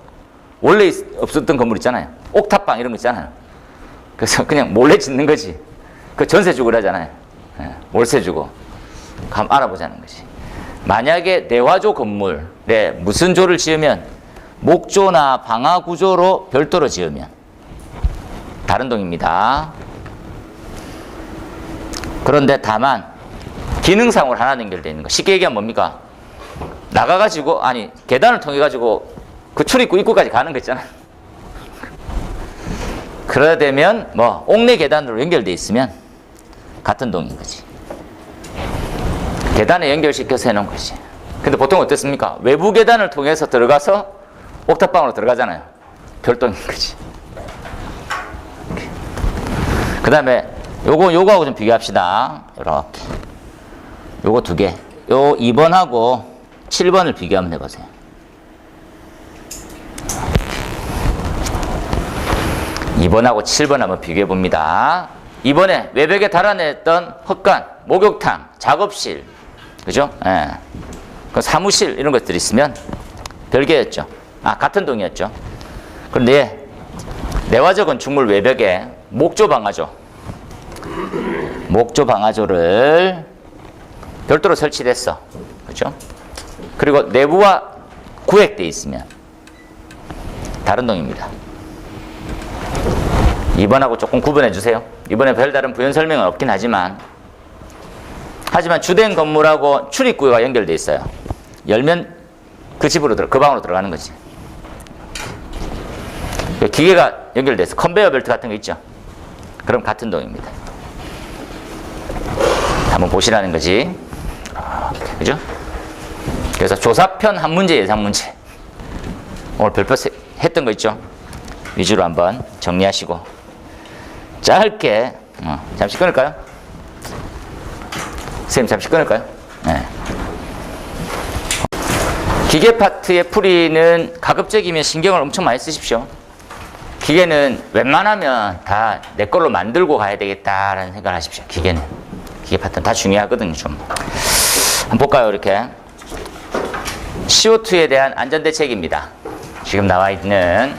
원래 없었던 건물 있잖아요. 옥탑방 이런 거 있잖아요. 그래서 그냥 몰래 짓는 거지. 그 전세 주고 그러잖아요. 월세 주고. 한번 알아보자는 거지. 만약에 내화조 건물에 무슨 조를 지으면 목조나 방화 구조로 별도로 지으면 다른 동입니다. 그런데 다만 기능상으로 하나 연결되어 있는 거. 쉽게 얘기하면 뭡니까? 나가가지고 계단을 통해 가지고 그 출입구 입구까지 가는 거 있잖아요. 그러다 되면 옥내 계단으로 연결되어 있으면 같은 동인 거지. 계단에 연결시켜서 해놓은 거지. 근데 보통 어떻습니까? 외부 계단을 통해서 들어가서 옥탑방으로 들어가잖아요. 별동인 거지. 그 다음에 요거하고 좀 비교합시다. 이렇게. 요거 두 개. 요 2번하고 7번을 비교 한번 해보세요. (2번하고) 7번 한번 비교해 봅니다. 이번에 외벽에 달아냈던 헛간, 목욕탕, 작업실, 그죠? 예. 그 사무실 이런 것들이 있으면 별개였죠. 같은 동이었죠. 그런데 내화조 건축물 외벽에 목조 방화조를 별도로 설치됐어. 그죠? 그리고 내부와 구획되어 있으면 다른 동입니다. 2번하고 조금 구분해 주세요. 이번에 별다른 부연 설명은 없긴 하지만 주된 건물하고 출입구가 연결되어 있어요. 열면 그 방으로 들어가는 거지. 기계가 연결돼 있어. 컨베이어 벨트 같은 거 있죠. 그럼 같은 동입니다. 한번 보시라는 거지. 그죠? 그래서 조사편 한 문제, 예상 문제. 오늘 별표 했던 거 있죠? 위주로 한번 정리하시고. 짧게, 잠시 끊을까요? 선생님, 잠시 끊을까요? 네. 기계 파트의 풀이는 가급적이면 신경을 엄청 많이 쓰십시오. 기계는 웬만하면 다 내 걸로 만들고 가야 되겠다라는 생각을 하십시오. 기계 파트는 다 중요하거든요, 좀. 한번 볼까요, 이렇게. CO2에 대한 안전대책입니다. 지금 나와 있는,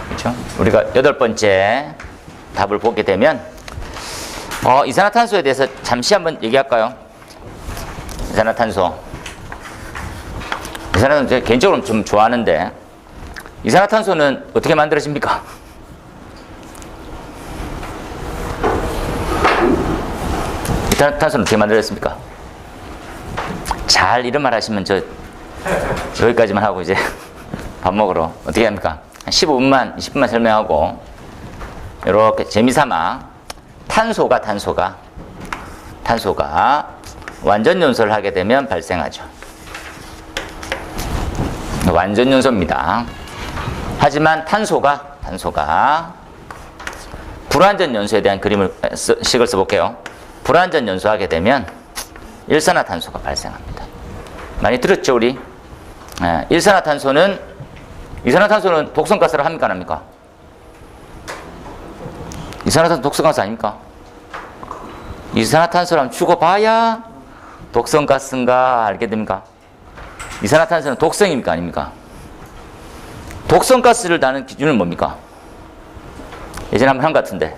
그렇죠? 우리가 8번째 답을 보게 되면, 이산화탄소에 대해서 잠시 한번 얘기할까요? 이산화탄소 제가 개인적으로 좀 좋아하는데, 이산화탄소는 어떻게 만들어집니까? 이산화탄소는 어떻게 만들어졌습니까? 잘 이런 말 하시면 여기까지만 하고 이제 밥 먹으러 어떻게 합니까? 한 15분만 20분만 설명하고 이렇게 재미삼아 탄소가 완전 연소를 하게 되면 발생하죠. 완전 연소입니다. 하지만 탄소가 불완전 연소에 대한 식을 써볼게요. 불완전 연소하게 되면 일산화탄소가 발생합니다. 많이 들었죠, 우리? 이산화탄소는 독성가스를 합니까, 안 합니까? 이산화탄소 독성가스 아닙니까? 이산화탄소랑 죽어봐야 독성가스인가 알게 됩니까? 이산화탄소는 독성입니까, 아닙니까? 독성가스를 다는 기준은 뭡니까? 예전에 한번 한 것 같은데.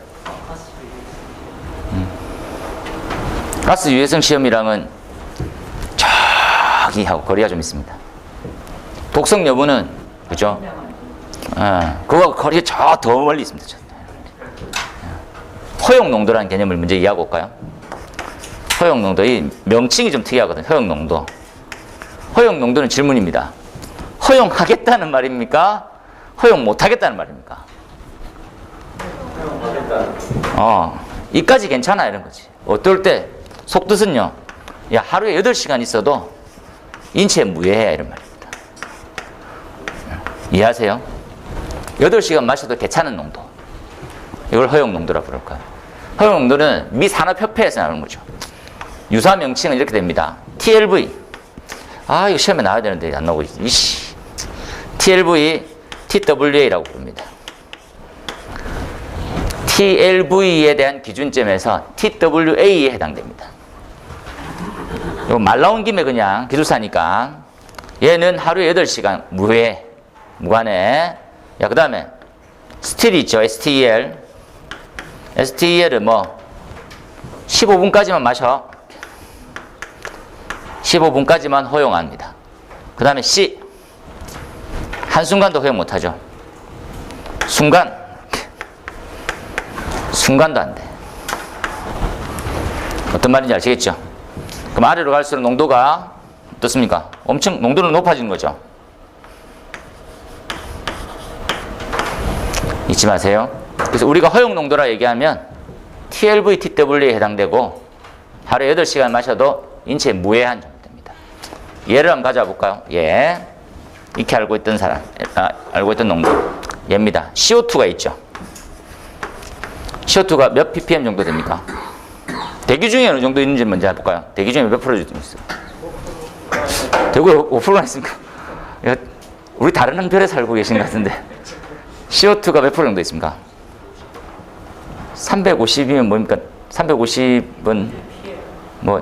가스 유해성 시험이랑은 저기하고 거리가 좀 있습니다. 독성 여부는, 그죠? 그거하고 거리가 더 멀리 있습니다. 허용 농도라는 개념을 먼저 이해하고 올까요? 허용 농도, 이 명칭이 좀 특이하거든요. 허용 농도. 허용 농도는 질문입니다. 허용하겠다는 말입니까? 허용 못하겠다는 말입니까? 이까지 괜찮아 이런 거지. 어떨 때 속뜻은요, 야, 하루에 8시간 있어도 인체에 무해해 이런 말입니다. 이해하세요? 8시간 마셔도 괜찮은 농도, 이걸 허용 농도라고 부를까요? 허용 농도는 미 산업협회에서 나오는 거죠. 유사 명칭은 이렇게 됩니다. TLV. 이거 시험에 나와야 되는데 안 나오고 이씨. TLV, TWA라고 부릅니다. TLV에 대한 기준점에서 TWA에 해당됩니다. 이거 말 나온 김에 그냥 기술사니까 얘는 하루에 8시간 무관해. 그 다음에 스틸이 있죠. STEL. STEL은 15분까지만 마셔. 15분까지만 허용합니다. 그 다음에 C. 한순간도 허용 못하죠. 순간도 안 돼. 어떤 말인지 아시겠죠? 그럼 아래로 갈수록 농도가 어떻습니까? 엄청 농도는 높아지는 거죠. 잊지 마세요. 그래서 우리가 허용 농도라 얘기하면 TLV, TW에 해당되고 하루에 8시간 마셔도 인체에 무해한 정도 됩니다. 예를 한번 가져볼까요? 예. 익히 알고 있던 사람, 알고 있던 농도. 얘입니다. CO2가 있죠. CO2가 몇 ppm 정도 됩니까? 대기 중에 어느 정도 있는지 먼저 해볼까요? 대기 중에 몇 프로 정도 있어요? 대구에 5%나 있습니까? 우리 다른 한 별에 살고 계신 것 같은데. CO2가 몇 프로 정도 있습니까? 350이면 뭡니까? 350은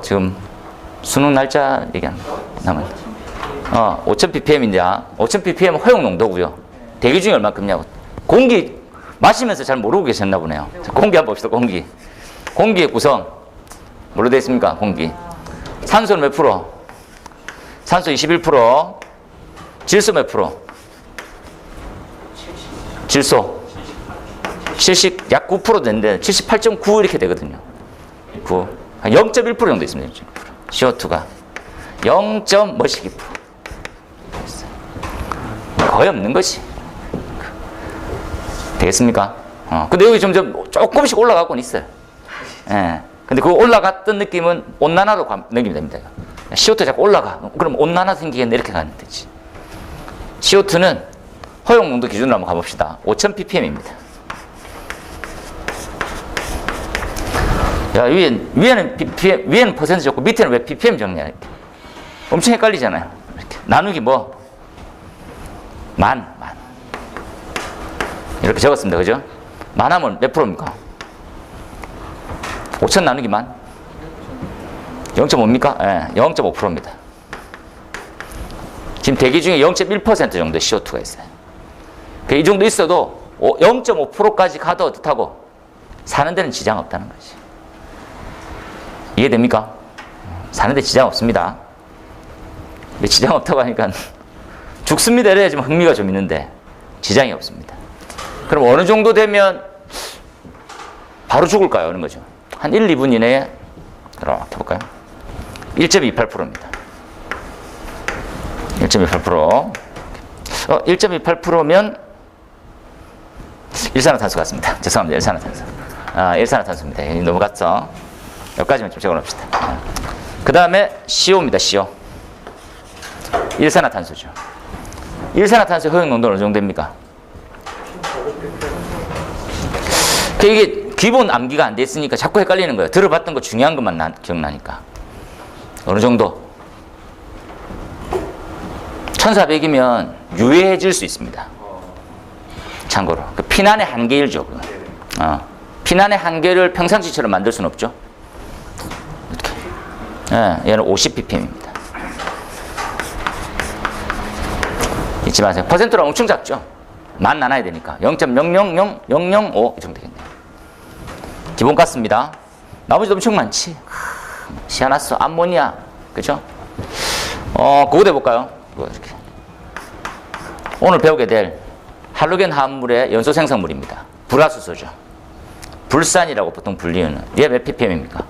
지금 수능 날짜 얘기하는 거야. 5000ppm인데 5000ppm은 허용 농도고요. 대기 중에 얼마큼냐고. 공기 마시면서 잘 모르고 계셨나 보네요. 공기 한번 봅시다. 공기의 구성 뭘로 되어 있습니까? 공기. 산소는 몇 프로? 산소 21%. 질소 몇 프로? 질소 약 9% 되는데 78.9 이렇게 되거든요. 9. 0.1% 정도 있습니다. CO2가 0.2%. 거의 없는 것이. 되겠습니까? 근데 여기 점점 조금씩 올라가고는 있어요. 예. 근데 그 올라갔던 느낌은 온난화로 느낌이 됩니다. CO2 자꾸 올라가. 그럼 온난화 생기겠네. 이렇게 가는 되지. CO2는 허용 농도 기준으로 한번 가봅시다. 5000ppm입니다. 야, 위에는 퍼센트 적고 밑에는 왜 ppm 적냐. 이렇게. 엄청 헷갈리잖아요. 이렇게. 나누기 만. 이렇게 적었습니다. 그죠? 만하면 몇 프로입니까? 5천 나누기 만? 0.5입니까? 예, 0.5%입니다. 지금 대기 중에 0.1% 정도의 CO2가 있어요. 이 정도 있어도 0.5%까지 가도 어떻다고? 사는 데는 지장 없다는 거지. 이해됩니까? 사는 데 지장 없습니다. 근데 지장 없다고 하니까 죽습니다. 이래야 좀 흥미가 좀 있는데 지장이 없습니다. 그럼 어느 정도 되면 바로 죽을까요? 하는 거죠. 한 1, 2분 이내에 이렇게 해볼까요? 1.28%입니다. 1.28%. 1.28%면 일산화탄소 같습니다. 죄송합니다. 일산화탄소. 일산화탄소입니다. 넘어갔죠? 여기까지만 좀 적어놓읍시다. 그 다음에 CO입니다. CO. 일산화탄소죠. 일산화탄소 허용 농도는 어느 정도 됩니까? 이게 기본 암기가 안 돼 있으니까 자꾸 헷갈리는 거예요. 들어봤던 거 중요한 것만 기억나니까. 어느 정도? 1400이면 유해해질 수 있습니다. 참고로. 피난의 한계일죠. 피난의 한계를 평상시처럼 만들 수는 없죠. 이렇게. 예, 얘는 50ppm입니다. 잊지 마세요. 퍼센트로 엄청 작죠. 만 나눠야 되니까. 0.000005 이 정도 되겠네요. 기본가스입니다. 나머지도 엄청 많지. 시아나스, 암모니아. 그죠? 그거 해볼까요? 이렇게. 오늘 배우게 될 할로겐 화합물의 연소 생성물입니다. 불화수소죠. 불산이라고 보통 불리는. 얘 몇 ppm입니까?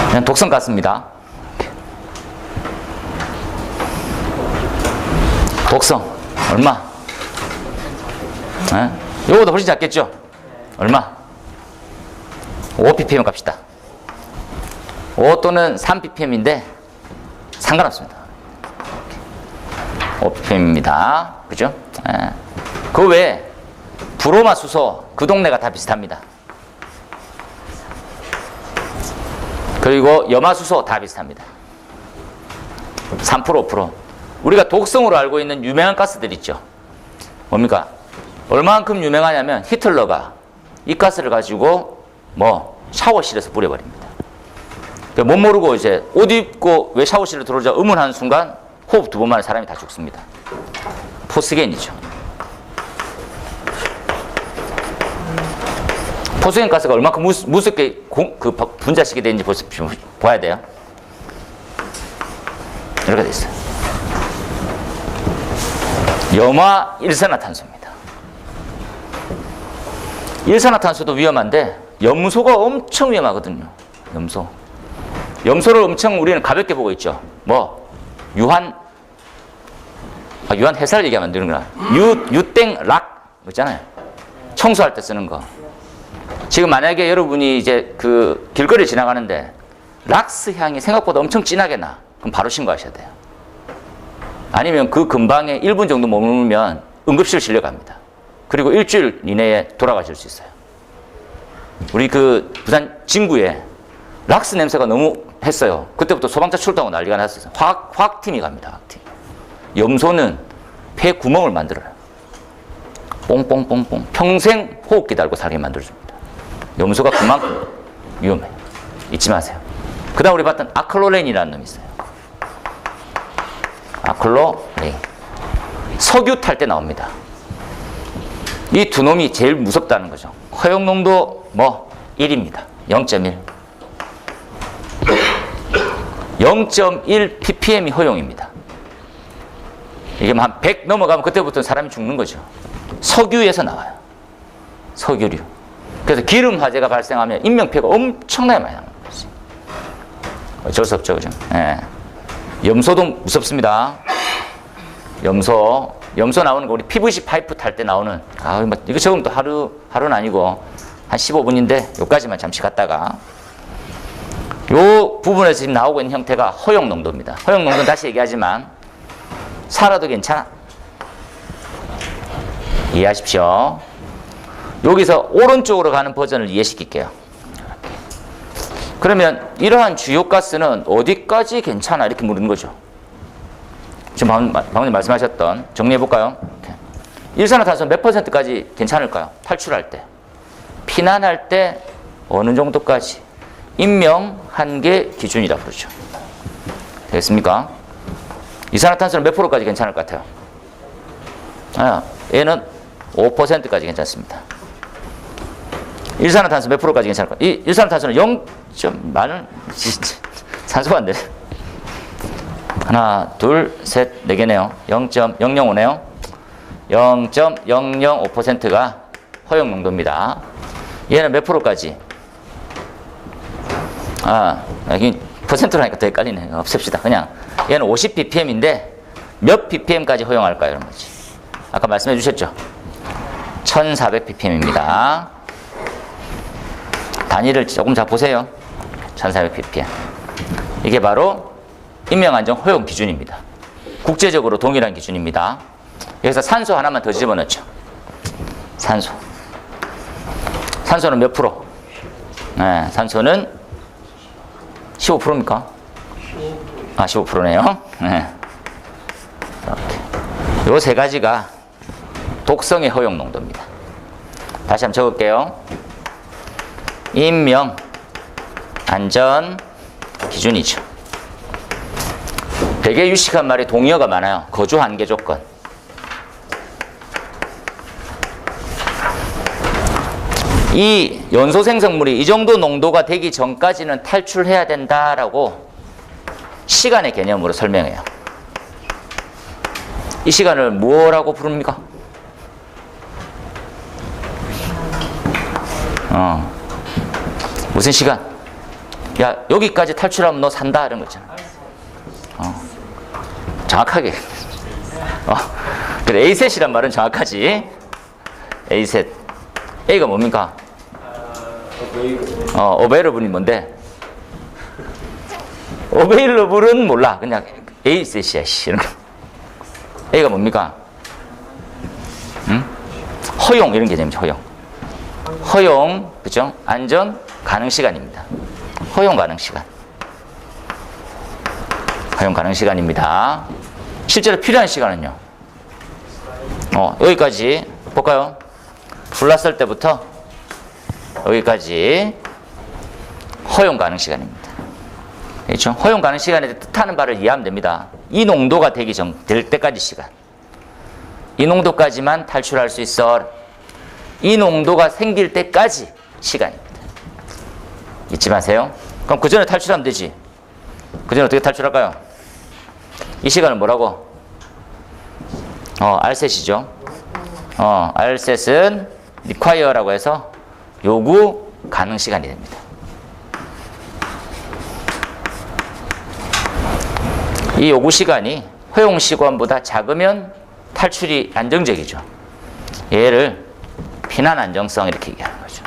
그냥 독성가스입니다. 독성 얼마? 요거보다 훨씬 작겠죠? 얼마? 5ppm 값이다. 5 또는 3ppm인데 상관없습니다. 5ppm입니다. 그죠? 그 외에 브로마 수소 그 동네가 다 비슷합니다. 그리고 염화수소 다 비슷합니다. 3% 5%. 우리가 독성으로 알고 있는 유명한 가스들 있죠. 뭡니까? 얼마만큼 유명하냐면 히틀러가 이 가스를 가지고 샤워실에서 뿌려버립니다. 못 모르고 이제 옷 입고 왜 샤워실에 들어오자 의문하는 순간 호흡 2번 만에 사람이 다 죽습니다. 포스겐이죠. 포스겐 가스가 얼마큼 무섭게 분자식이 되는지 봐야 돼요. 이렇게 돼 있어요. 염화 일산화탄소입니다. 일산화탄소도 위험한데 염소가 엄청 위험하거든요. 염소를 엄청 우리는 가볍게 보고 있죠. 유한 해살 얘기하면 안 되는구나. 유땡 락 있잖아요. 청소할 때 쓰는 거. 지금 만약에 여러분이 이제 그 길거리 지나가는데 락스 향이 생각보다 엄청 진하게 나. 그럼 바로 신고하셔야 돼요. 아니면 그 근방에 1분 정도 머무르면 응급실 실려갑니다. 그리고 일주일 이내에 돌아가실 수 있어요. 우리 그 부산 진구에 락스 냄새가 너무 했어요. 그때부터 소방차 출동하고 난리가 났어요. 화학팀이 갑니다. 화학팀. 염소는 폐 구멍을 만들어요. 뽕뽕뽕뽕. 평생 호흡기 달고 살게 만들어줍니다. 염소가 그만큼 위험해요. 잊지 마세요. 그 다음 우리 봤던 아클로렌이라는 놈이 있어요. 아클로렌. 석유 탈 때 나옵니다. 이 두 놈이 제일 무섭다는 거죠. 허용농도 1입니다. 0.1. 0.1 ppm이 허용입니다. 이게 한 100 넘어가면 그때부터는 사람이 죽는 거죠. 석유에서 나와요. 석유류. 그래서 기름 화재가 발생하면 인명피해가 엄청나게 많이 나는 거지. 어쩔 수 없죠, 그죠? 예. 염소도 무섭습니다. 염소 나오는 거 우리 PVC 파이프 탈 때 나오는 이거 적으면 또 하루는 아니고 한 15분인데 여기까지만 잠시 갔다가 요 부분에서 지금 나오고 있는 형태가 허용 농도입니다. 허용 농도는 다시 얘기하지만 살아도 괜찮아. 이해하십시오. 여기서 오른쪽으로 가는 버전을 이해시킬게요. 그러면 이러한 주요가스는 어디까지 괜찮아? 이렇게 물는 거죠. 지금 방금 말씀하셨던 정리해볼까요? 일산화탄소는 몇 %까지 괜찮을까요? 탈출할 때. 피난할 때 어느 정도까지? 인명 한계 기준이라 부르죠. 되겠습니까? 이산화탄소는 몇 %까지 괜찮을 것 같아요? 얘는 5%까지 괜찮습니다. 일산화탄소 몇 %까지 괜찮을까요? 이 일산화탄소는 0. 많은 산소가 안 되네. 하나, 둘, 셋, 네 개네요. 0.005네요. 0.005%가 허용 농도입니다. 얘는 몇 %까지? 여기 퍼센트로 하니까 더 헷갈리네. 없앱시다. 그냥 얘는 50 ppm인데 몇 ppm까지 허용할까요? 이런 거지. 아까 말씀해 주셨죠? 1400 ppm입니다. 단위를 조금 잘 보세요. 1400 ppm. 이게 바로 인명안전 허용 기준입니다. 국제적으로 동일한 기준입니다. 여기서 산소 하나만 더 집어넣죠. 산소는 몇 %? 네, 산소는 15%입니까? 15%네요. 네. 이렇게. 요 세 가지가 독성의 허용 농도입니다. 다시 한번 적을게요. 인명 안전 기준이죠. 되게 유식한 말이 동의어가 많아요. 거주 한계 조건. 이 연소 생성물이 이 정도 농도가 되기 전까지는 탈출해야 된다라고 시간의 개념으로 설명해요. 이 시간을 뭐라고 부릅니까? 무슨 시간? 야, 여기까지 탈출하면 너 산다 이런 거 있잖아. 정확하게. 그래, A셋이란 말은 정확하지. A셋. A가 뭡니까? 어베이러블이 뭔데? 어베이러블은 몰라. 그냥 A셋이야, 이런 거. A가 뭡니까? 응? 허용 이런 개념이죠. 허용 그죠? 안전 가능 시간입니다. 허용 가능 시간. 허용 가능 시간입니다. 실제로 필요한 시간은요. 여기까지 볼까요? 불났을 때부터 여기까지 허용 가능 시간입니다. 그렇죠? 허용 가능 시간에 뜻하는 바를 이해하면 됩니다. 이 농도가 될 때까지 시간. 이 농도까지만 탈출할 수 있어. 이 농도가 생길 때까지 시간입니다. 잊지 마세요. 그럼 그 전에 탈출하면 되지. 그 전에 어떻게 탈출할까요? 이 시간을 뭐라고? RSET이죠. RSET은 require라고 해서 요구 가능 시간이 됩니다. 이 요구 시간이 허용 시간보다 작으면 탈출이 안정적이죠. 얘를 피난 안정성 이렇게 얘기하는 거죠.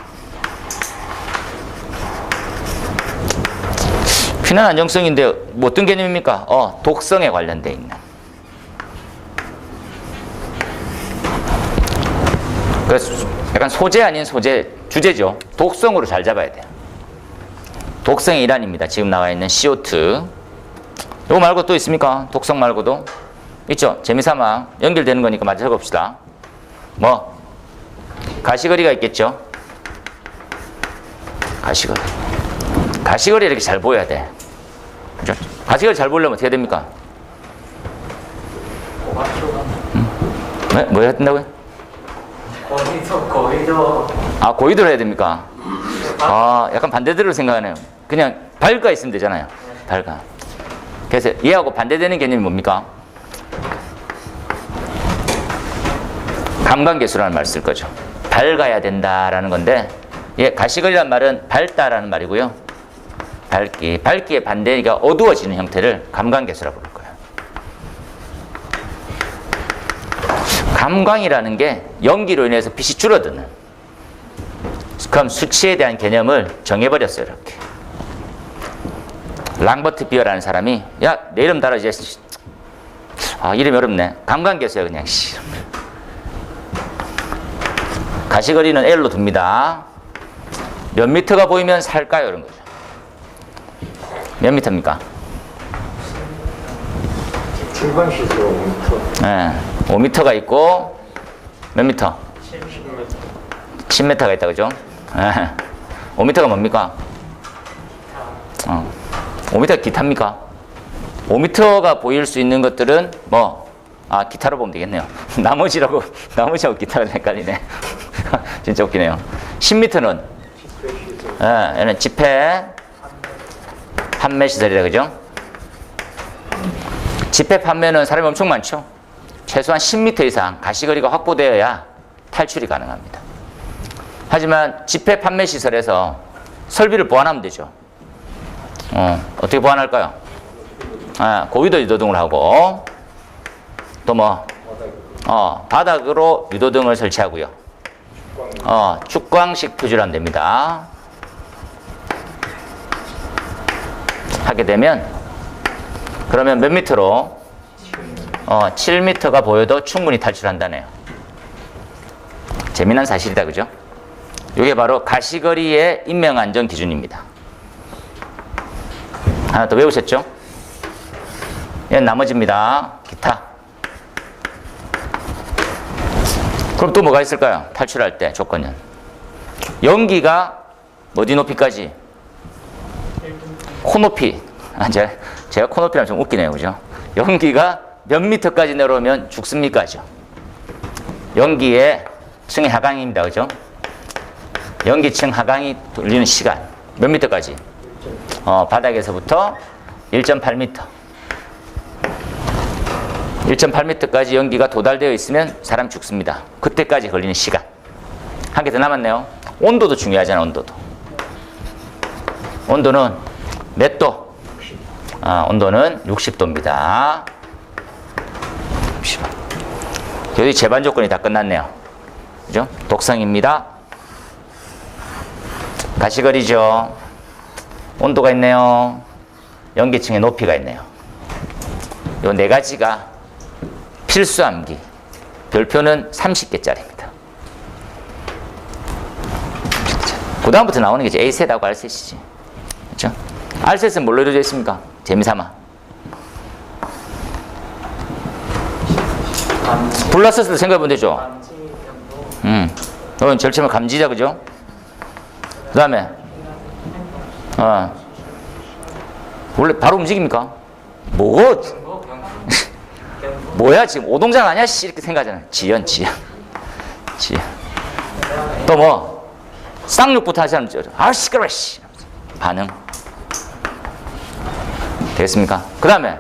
피난 안정성인데 뭐 어떤 개념입니까? 독성에 관련돼 있는. 그래서 약간 소재 아닌 소재, 주제죠. 독성으로 잘 잡아야 돼요. 독성의 일환입니다. 지금 나와 있는 CO2. 이거 말고 또 있습니까? 독성 말고도 있죠. 재미삼아 연결되는 거니까 마저 해봅시다. 뭐 가시거리가 있겠죠. 가시거리 이렇게 잘 보여야 돼. 그죠? 가시거리 잘 보려면 어떻게 됩니까? 네? 뭐 해야 된다고요? 고위도. 고위도로 해야 됩니까? 약간 반대대로 생각하네요. 그냥 밝아 있으면 되잖아요. 밝아. 그래서 얘하고 반대되는 개념이 뭡니까? 감광계수라는 말을 쓸 거죠. 밝아야 된다라는 건데, 가시거리란 말은 밝다라는 말이고요. 밝기의 반대가 어두워지는 형태를 감광계수라고 부를 거예요. 감광이라는 게 연기로 인해서 빛이 줄어드는. 그럼 수치에 대한 개념을 정해버렸어요. 이렇게. 랑버트 비어라는 사람이 야, 내 이름 달아 이제. 이름이 어렵네. 감광계수야 그냥. 가시거리는 L로 둡니다. 몇 미터가 보이면 살까요? 이런 거죠. 몇 미터입니까? 중간시죠. 5m. 네, 5미터가 있고 몇 미터? 10m가 있다 그죠? 5미터가 뭡니까? 5미터가 기타입니까? 5미터가 보일 수 있는 것들은 기타로 보면 되겠네요. 나머지하고 기타가 헷갈리네. 진짜 웃기네요. 10m는 얘는 집회 판매 시설이다 그죠? 집회 판매는 사람이 엄청 많죠. 최소한 10m 이상 가시거리가 확보되어야 탈출이 가능합니다. 하지만 집회 판매 시설에서 설비를 보완하면 되죠. 어떻게 보완할까요? 고위도 유도등을 하고 또 바닥으로 유도등을 설치하고요. 축광식 표시를 하면 됩니다. 하게 되면 그러면 몇 미터로? 7m가 보여도 충분히 탈출한다네요. 재미난 사실이다 그죠? 이게 바로 가시거리의 인명안전 기준입니다. 하나 더 외우셨죠? 얘는 나머지입니다. 기타. 그럼 또 뭐가 있을까요? 탈출할 때 조건은 연기가 어디 높이까지? 코높이. 제가 코높이라면 좀 웃기네요 그죠? 연기가 몇 미터까지 내려오면 죽습니까죠? 연기의 층의 하강입니다 그죠? 연기층 하강이 돌리는 시간 몇 미터까지? 바닥에서부터 1.8m 1.8m까지 연기가 도달되어 있으면 사람 죽습니다. 그때까지 걸리는 시간. 한 개 더 남았네요. 온도도 중요하잖아요. 온도는 몇 도? 온도는 60도입니다. 60도. 여기 제반 조건이 다 끝났네요. 그죠? 독성입니다. 가시거리죠. 온도가 있네요. 연기층의 높이가 있네요. 요 네 가지가 필수 암기. 별표는 30개짜리입니다. 그 다음부터 나오는 게 이제 A셋하고 R셋이지. 그렇죠? R셋은 뭘로 이루어져 있습니까? 재미삼아. 불났었을 때 생각해보면 되죠. 이건 제일 처음에 감지자, 그죠? 그 다음에, 원래 바로 움직입니까? 뭐야, 지금 오동장 아니야? 씨, 이렇게 생각하잖아요. 지연. 또 뭐, 쌍욕부터 하시는 분, 시끄러워, 씨. 반응. 되겠습니까? 그 다음에,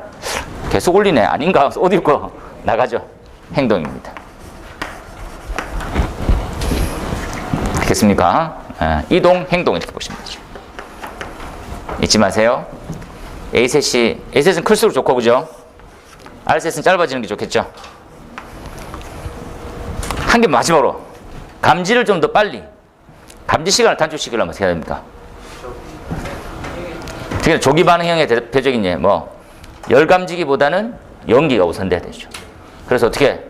계속 올리네. 아닌가? 옷 입고 나가죠. 행동입니다. 되겠습니까? 이동, 행동 이렇게 보시면 되죠. 잊지 마세요. A셋은 클수록 좋고, 그죠? R셋은 짧아지는 게 좋겠죠? 한 개 마지막으로. 감지를 좀 더 빨리. 감지 시간을 단축시키려면 어떻게 해야 됩니까? 특히 조기 반응형의 대표적인 예, 열 감지기보다는 연기가 우선돼야 되죠. 그래서 어떻게?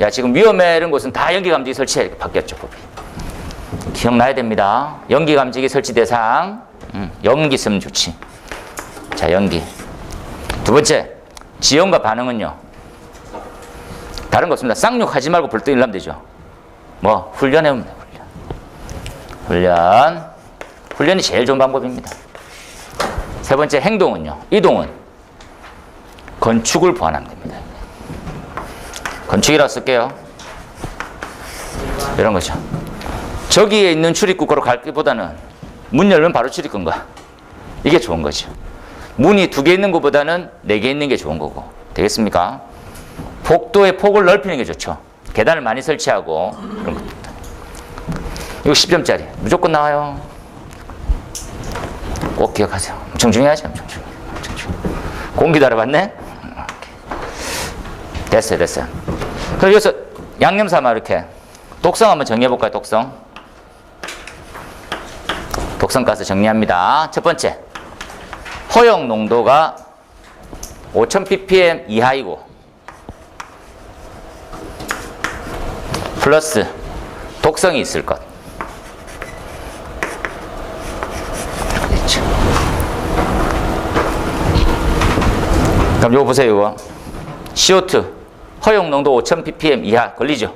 야, 지금 위험해 이런 곳은 다 연기 감지기 설치해. 이렇게 바뀌었죠, 법이. 기억나야 됩니다. 연기 감지기 설치 대상. 연기 쓰면 좋지. 자, 연기. 두 번째, 지연과 반응은요. 다른 거 없습니다. 쌍욕 하지 말고 벌떡 일하면 되죠. 훈련해보면 돼요. 훈련이 제일 좋은 방법입니다. 세 번째, 행동은요. 이동은 건축을 보완하면 됩니다. 건축이라고 쓸게요. 이런 거죠. 저기에 있는 출입구로 갈기보다는 문 열면 바로 출입구인가. 이게 좋은 거죠. 문이 2개 있는 것보다는 4개 있는 게 좋은 거고. 되겠습니까? 복도의 폭을 넓히는 게 좋죠. 계단을 많이 설치하고 그런 것들. 이거 10점짜리. 무조건 나와요. 꼭 기억하세요. 엄청 중요하죠. 엄청 중요해. 공기도 알아봤네? 됐어요. 그럼 여기서 양념 삼아 이렇게. 독성 한번 정리해볼까요? 독성가스 정리합니다. 첫 번째, 허용 농도가 5000ppm 이하이고 플러스 독성이 있을 것. 그럼 이거 보세요. 이거 CO2 허용 농도 5000ppm 이하 걸리죠.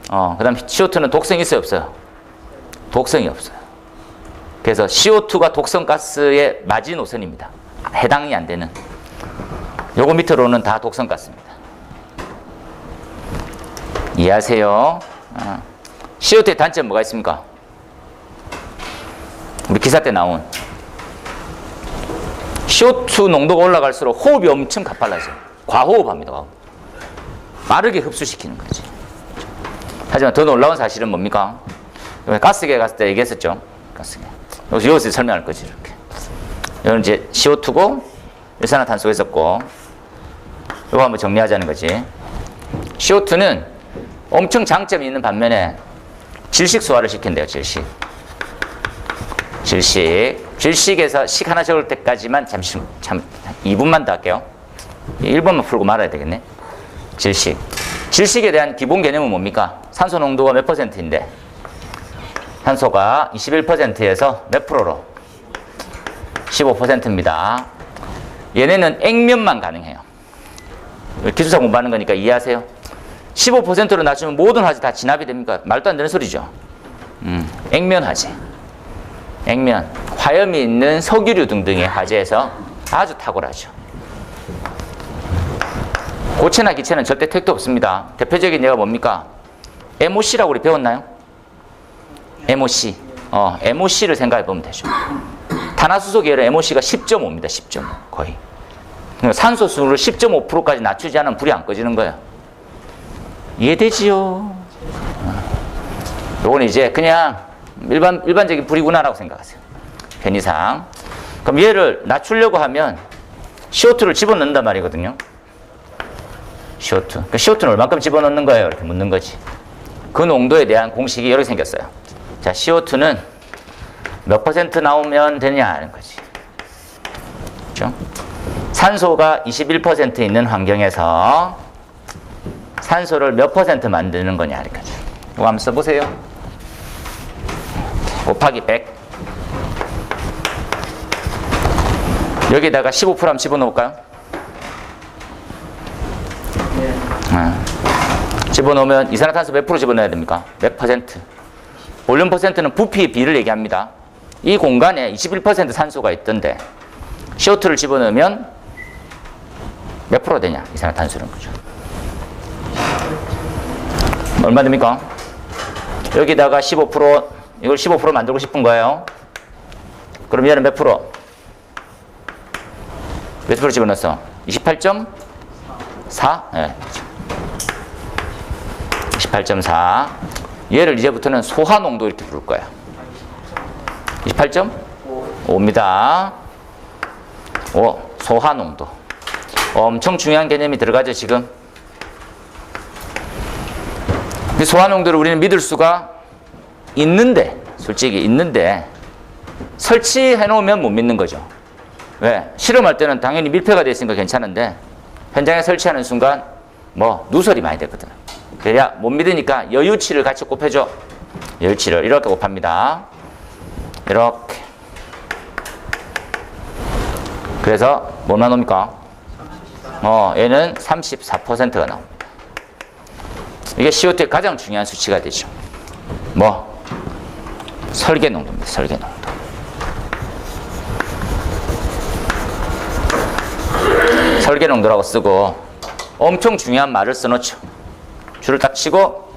그 다음 CO2는 독성이 있어요, 없어요? 독성이 없어요. 그래서 CO2가 독성가스의 마지노선입니다. 해당이 안 되는. 요거 밑으로는 다 독성가스입니다. 이해하세요? CO2의 단점 뭐가 있습니까? 우리 기사 때 나온 CO2 농도가 올라갈수록 호흡이 엄청 가빨라져요. 과호흡합니다. 빠르게 흡수시키는 거지. 하지만 더 놀라운 사실은 뭡니까? 가스계 갔을 때 얘기했었죠. 가스계. 여기서 설명할 거지, 이렇게. 이건 이제 CO2고, 일산화탄소가 있었고, 이거 한번 정리하자는 거지. CO2는 엄청 장점이 있는 반면에 질식 소화를 시킨대요, 질식. 질식에서 식 하나 적을 때까지만 참 2분만 더 할게요. 1번만 풀고 말아야 되겠네. 질식에 대한 기본 개념은 뭡니까? 산소 농도가 몇 %인데? 산소가 21%에서 몇 프로로? 15%입니다. 얘네는 액면만 가능해요. 기술사 공부하는 거니까 이해하세요? 15%로 낮추면 모든 화재 다 진압이 됩니까? 말도 안 되는 소리죠. 액면 화재. 액면. 화염이 있는 석유류 등등의 화재에서 아주 탁월하죠. 고체나 기체는 절대 택도 없습니다. 대표적인 예가 뭡니까? MOC라고 우리 배웠나요? MOC. MOC를 생각해 보면 되죠. 탄화수소 계열의 MOC가 10.5입니다. 10.5 거의. 산소수를 10.5%까지 낮추지 않으면 불이 안 꺼지는 거예요. 이해되지요? 요건 이제 그냥 일반적인 불이구나라고 생각하세요. 편의상. 그럼 얘를 낮추려고 하면 CO2를 집어넣는단 말이거든요. CO2. 그러니까 CO2는 얼만큼 집어넣는 거예요? 이렇게 묻는 거지. 그 농도에 대한 공식이 이렇게 생겼어요. 자, CO2는 몇 % 나오면 되냐 하는 거지. 그렇죠? 산소가 21% 있는 환경에서 산소를 몇 % 만드는 거냐 하는 거죠. 이거 한번 써보세요. 곱하기 100. 여기다가 15% 한번 집어넣을까요? 집어넣으면 이산화탄소 몇 프로 집어넣어야 됩니까? 몇 퍼센트? 볼륨 퍼센트는 부피의 비를 얘기합니다. 이 공간에 21% 산소가 있던데 CO2를 집어넣으면 몇 프로 되냐? 이산화탄소는 거죠. 얼마 됩니까? 여기다가 15%, 이걸 15% 만들고 싶은 거예요. 그럼 얘는 몇 프로? 몇 프로 집어넣었어? 28.4? 네. 28.4. 얘를 이제부터는 소화농도 이렇게 부를 거야. 28.5입니다. 5. 소화농도. 엄청 중요한 개념이 들어가죠, 지금. 이 소화농도를 우리는 믿을 수가 있는데, 솔직히 있는데, 설치해 놓으면 못 믿는 거죠. 왜? 실험할 때는 당연히 밀폐가 되어 있으니까 괜찮은데, 현장에 설치하는 순간, 누설이 많이 되거든. 그래야 못 믿으니까 여유치를 같이 곱해줘. 여유치를 이렇게 곱합니다. 이렇게. 그래서 뭐나 나옵니까? 얘는 34%가 나옵니다. 이게 CO2의 가장 중요한 수치가 되죠. 설계 농도입니다. 설계 농도. 설계 농도라고 쓰고 엄청 중요한 말을 써놓죠. 줄을 딱 치고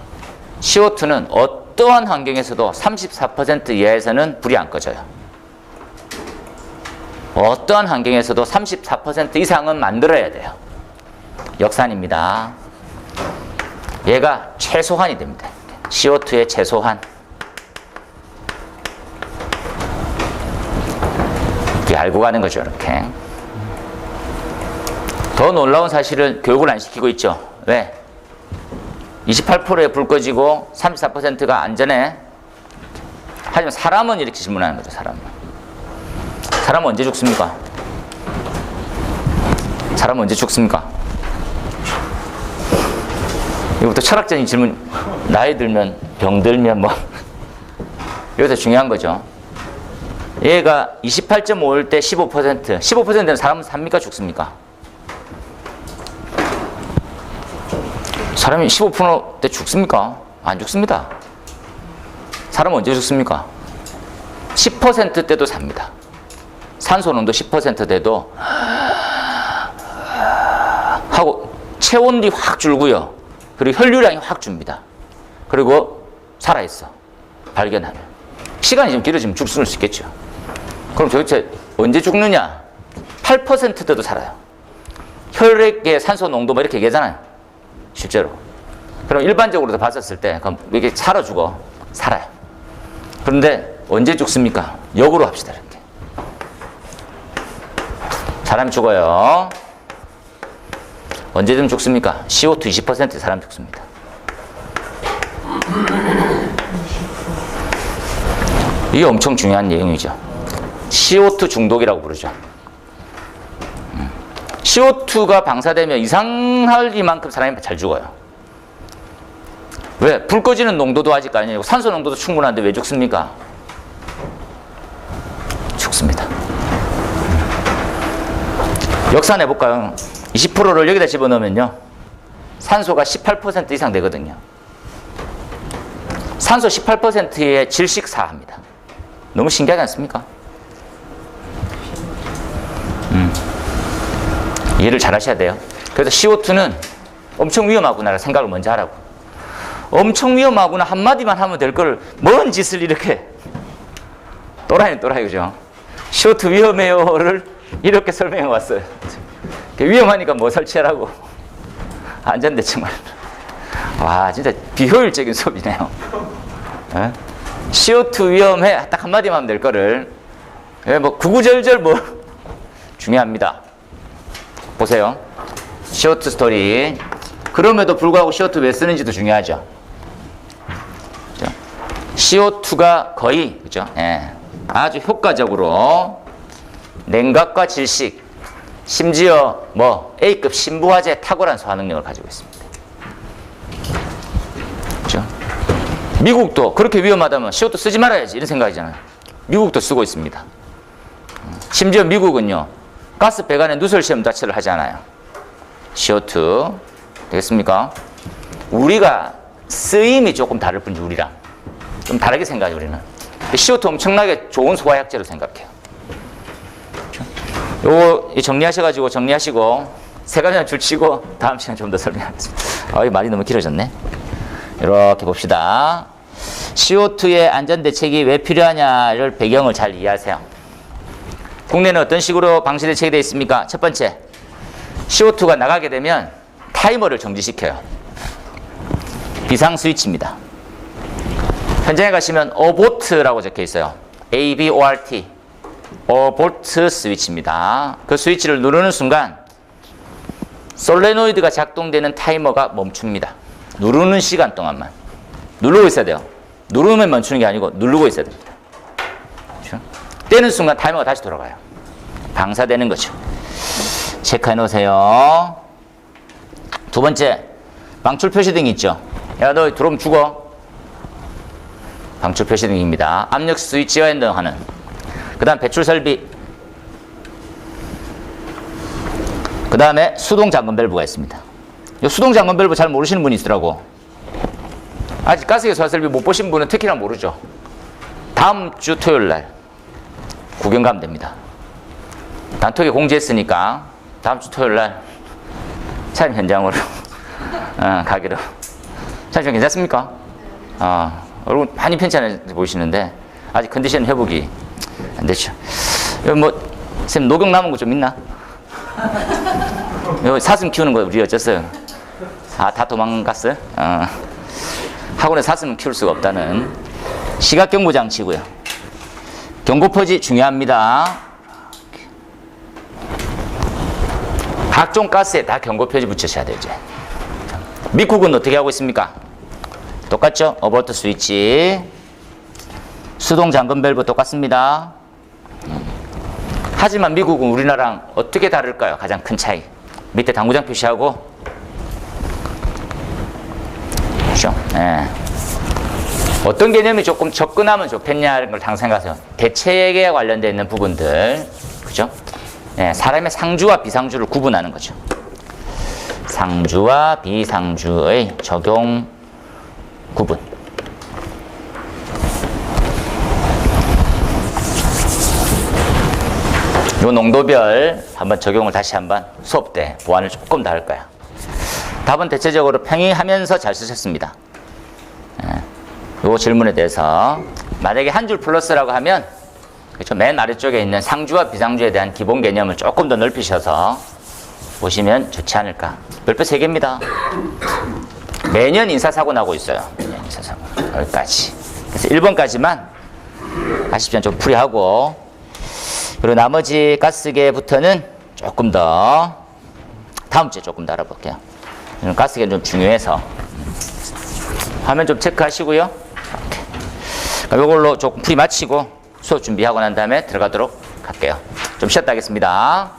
CO2는 어떠한 환경에서도 34% 이하에서는 불이 안 꺼져요. 어떠한 환경에서도 34% 이상은 만들어야 돼요. 역산입니다. 얘가 최소한이 됩니다. CO2의 최소한. 이렇게 알고 가는 거죠. 이렇게. 더 놀라운 사실은 교육을 안 시키고 있죠. 왜? 28%에 불 꺼지고 34%가 안전해. 하지만 사람은 이렇게 질문하는 거죠. 사람은 언제 죽습니까? 사람은 언제 죽습니까? 이것부터 철학적인 질문. 나이 들면, 병 들면 이것도 중요한 거죠. 얘가 28.5일 때 15%, 15%는 사람은 삽니까? 죽습니까? 사람이 15% 때 죽습니까? 안 죽습니다. 사람은 언제 죽습니까? 10% 때도 삽니다. 산소농도 10% 때도 하고 체온이 확 줄고요. 그리고 혈류량이 확 줍니다. 그리고 살아있어. 발견하면. 시간이 좀 길어지면 죽을 수 있겠죠. 그럼 도대체 언제 죽느냐? 8% 때도 살아요. 혈액의 산소농도 이렇게 얘기하잖아요. 실제로. 그럼 일반적으로 봤었을 때 그럼 이게 살아 죽어. 살아요. 그런데 언제 죽습니까? 역으로 합시다. 이렇게. 사람이 죽어요. 언제든 죽습니까? CO2 20% 사람 죽습니다. 이게 엄청 중요한 내용이죠. CO2 중독이라고 부르죠. CO2가 방사되면 이상할 이만큼 사람이 잘 죽어요. 왜? 불 꺼지는 농도도 아직 아니고 산소 농도도 충분한데 왜 죽습니까? 죽습니다. 역산해볼까요? 20%를 여기다 집어넣으면요. 산소가 18% 이상 되거든요. 산소 18%의 질식사합니다. 너무 신기하지 않습니까? 이해를 잘 하셔야 돼요. 그래서 CO2는 엄청 위험하구나라는 생각을 먼저 하라고. 엄청 위험하구나 한마디만 하면 될 걸 뭔 짓을 이렇게 또라이는 또라이, 그죠? CO2 위험해요를 이렇게 설명해 왔어요. 위험하니까 뭐 설치하라고. 안전대책만. 와, 진짜 비효율적인 수업이네요. CO2 위험해. 딱 한마디만 하면 될 거를. 구구절절 중요합니다. 보세요. CO2 스토리. 그럼에도 불구하고 CO2 왜 쓰는지도 중요하죠. 그죠? CO2가 거의, 그죠? 아주 효과적으로 냉각과 질식, 심지어 A급 신부화재 탁월한 소화 능력을 가지고 있습니다. 그죠? 미국도 그렇게 위험하다면 CO2 쓰지 말아야지 이런 생각이잖아요. 미국도 쓰고 있습니다. 심지어 미국은요, 가스 배관의 누설 시험 자체를 하지 않아요. CO2 되겠습니까? 우리가 쓰임이 조금 다를 뿐이지, 우리랑 좀 다르게 생각해요. 우리는 CO2 엄청나게 좋은 소화약제로 생각해요. 요거 정리하셔가지고 정리하시고 세 가지만 줄치고 다음 시간에 좀 더 설명하겠습니다. 이 말이 너무 길어졌네. 이렇게 봅시다. CO2의 안전대책이 왜 필요하냐를 배경을 잘 이해하세요. 국내는 어떤 식으로 방시 대책이 되어 있습니까? 첫 번째, CO2가 나가게 되면 타이머를 정지시켜요. 비상 스위치입니다. 현장에 가시면 어보트라고 적혀 있어요. ABORT, 어보트 스위치입니다. 그 스위치를 누르는 순간 솔레노이드가 작동되는 타이머가 멈춥니다. 누르는 시간 동안만 누르고 있어야 돼요. 누르면 멈추는 게 아니고 누르고 있어야 됩니다. 그렇죠? 떼는 순간 타이머가 다시 돌아가요. 방사되는 거죠. 체크해 놓으세요. 두 번째, 방출 표시등이 있죠. 야, 너 들어오면 죽어. 방출 표시등입니다. 압력 스위치와 연동하는. 그 다음 배출 설비. 그 다음에 수동 잠금 밸브가 있습니다. 이 수동 잠금 밸브 잘 모르시는 분이 있더라고. 아직 가스기 소화 설비 못 보신 분은 특히나 모르죠. 다음 주 토요일 날 구경 가면 됩니다. 단톡에 공지했으니까 다음 주 토요일 날 촬영 현장으로 가기로. 촬영 괜찮습니까? 얼굴 많이 편찮아 보이시는데 아직 컨디션 회복이 안 되죠. 여기 뭐 선생님 녹용 남은 거 좀 있나? 여기 사슴 키우는 거 우리 어쩌어요? 다 도망갔어요? 학원에 사슴은 키울 수가 없다는 시각경보 장치고요. 경고표지 중요합니다. 각종 가스에 다 경고표지 붙이셔야 되죠. 미국은 어떻게 하고 있습니까? 똑같죠? 어버트 스위치, 수동 잠금 밸브 똑같습니다. 하지만 미국은 우리나라랑 어떻게 다를까요? 가장 큰 차이. 밑에 당구장 표시하고, 그렇죠? 네. 어떤 개념이 조금 접근하면 좋겠냐는 걸 항상 생각하세요. 대책에 관련되어 있는 부분들, 그죠? 네, 사람의 상주와 비상주를 구분하는 거죠. 상주와 비상주의 적용 구분. 요 농도별 한번 적용을 다시 한번 수업 때 보완을 조금 더 할 거야. 답은 대체적으로 평이하면서 잘 쓰셨습니다. 요 질문에 대해서 만약에 한 줄 플러스라고 하면 그렇죠? 맨 아래쪽에 있는 상주와 비상주에 대한 기본 개념을 조금 더 넓히셔서 보시면 좋지 않을까. 별표 3개입니다. 매년 인사사고 나고 있어요. 매년 인사사고. 여기까지. 그래서 1번까지만 아쉽지만 좀 풀이하고, 그리고 나머지 가스계부터는 조금 더 다음 주에 조금 더 알아볼게요. 가스계는 좀 중요해서 화면 좀 체크하시고요. 이렇게. 이걸로 조금 풀이 마치고 수업 준비하고 난 다음에 들어가도록 할게요. 좀 쉬었다 하겠습니다.